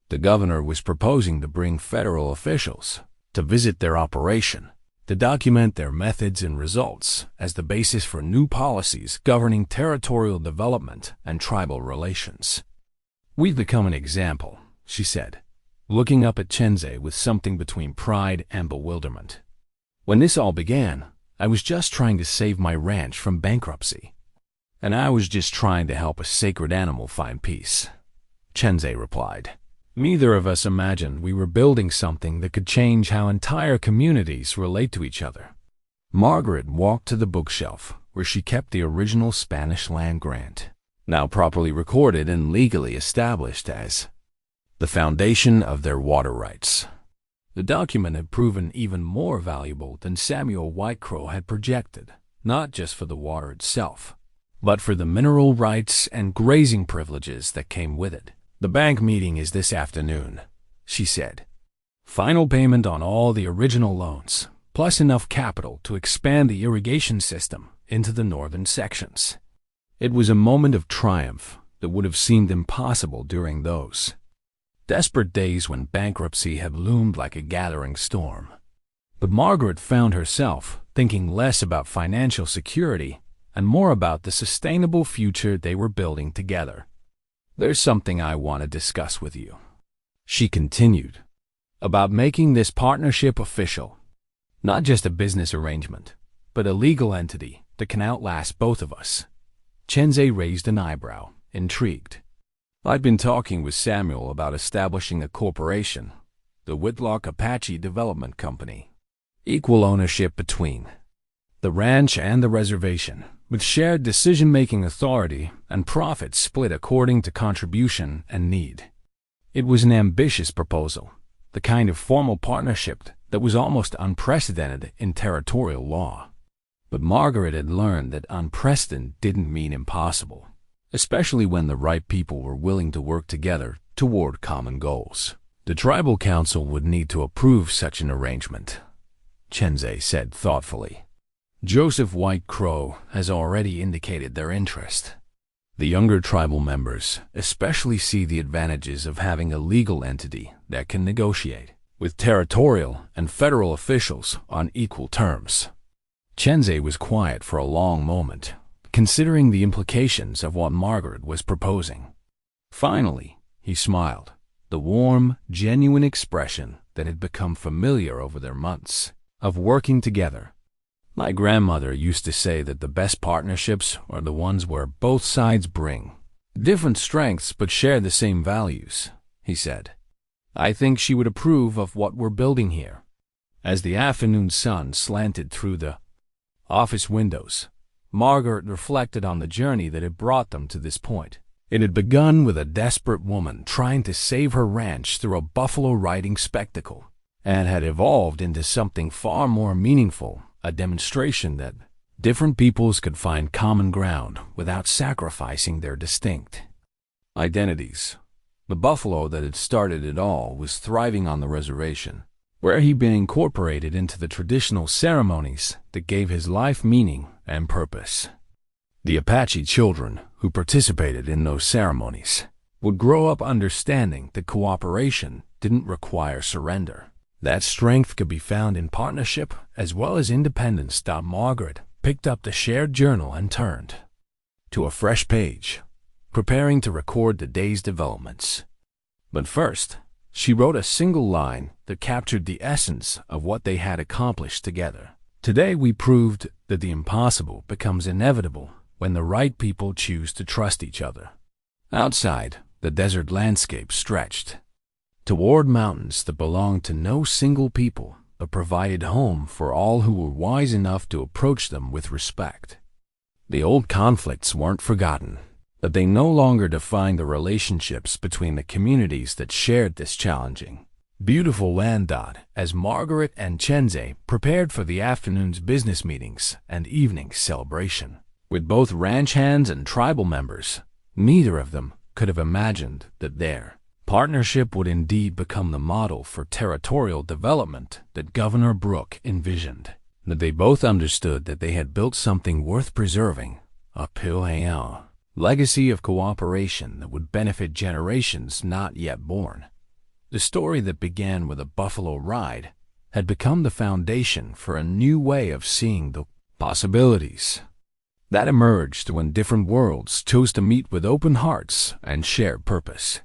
The governor was proposing to bring federal officials to visit their operation, to document their methods and results as the basis for new policies governing territorial development and tribal relations. "We've become an example," she said, looking up at Chenzay with something between pride and bewilderment. "When this all began, I was just trying to save my ranch from bankruptcy. And I was just trying to help a sacred animal find peace," Chenzay replied. "Neither of us imagined we were building something that could change how entire communities relate to each other." Margaret walked to the bookshelf where she kept the original Spanish land grant, now properly recorded and legally established as the foundation of their water rights. The document had proven even more valuable than Samuel Whitecrow had projected, not just for the water itself, but for the mineral rights and grazing privileges that came with it. "The bank meeting is this afternoon," she said. "Final payment on all the original loans, plus enough capital to expand the irrigation system into the northern sections." It was a moment of triumph that would have seemed impossible during those desperate days when bankruptcy had loomed like a gathering storm. But Margaret found herself thinking less about financial security and more about the sustainable future they were building together. "There's something I want to discuss with you," she continued, "about making this partnership official. Not just a business arrangement, but a legal entity that can outlast both of us." Chenzay raised an eyebrow, intrigued. "I'd been talking with Samuel about establishing a corporation, the Whitlock Apache Development Company. Equal ownership between the ranch and the reservation, with shared decision-making authority and profits split according to contribution and need. It was an ambitious proposal, the kind of formal partnership that was almost unprecedented in territorial law. But Margaret had learned that unprecedented didn't mean impossible, especially when the right people were willing to work together toward common goals. "The tribal council would need to approve such an arrangement," Chenzay said thoughtfully. "Joseph Whitecrow has already indicated their interest. The younger tribal members especially see the advantages of having a legal entity that can negotiate with territorial and federal officials on equal terms." Chenzay was quiet for a long moment, considering the implications of what Margaret was proposing. Finally, he smiled, the warm, genuine expression that had become familiar over their months of working together. "My grandmother used to say that the best partnerships are the ones where both sides bring different strengths but share the same values," he said. "I think she would approve of what we're building here." As the afternoon sun slanted through the office windows, Margaret reflected on the journey that had brought them to this point. It had begun with a desperate woman trying to save her ranch through a buffalo riding spectacle, and had evolved into something far more meaningful, a demonstration that different peoples could find common ground without sacrificing their distinct identities. The buffalo that had started it all was thriving on the reservation, where he'd been incorporated into the traditional ceremonies that gave his life meaning and purpose. The Apache children who participated in those ceremonies would grow up understanding that cooperation didn't require surrender. That strength could be found in partnership as well as independence. Margaret picked up the shared journal and turned to a fresh page, preparing to record the day's developments. But first, she wrote a single line that captured the essence of what they had accomplished together. "Today we proved that the impossible becomes inevitable when the right people choose to trust each other." Outside, the desert landscape stretched toward mountains that belonged to no single people but provided home for all who were wise enough to approach them with respect. The old conflicts weren't forgotten, but they no longer defined the relationships between the communities that shared this challenging, beautiful land. As Margaret and Chenzay prepared for the afternoon's business meetings and evening's celebration, with both ranch hands and tribal members, neither of them could have imagined that their partnership would indeed become the model for territorial development that Governor Brooke envisioned. That they both understood that they had built something worth preserving, a legacy of cooperation that would benefit generations not yet born. The story that began with a buffalo ride had become the foundation for a new way of seeing the possibilities that emerged when different worlds chose to meet with open hearts and share purpose.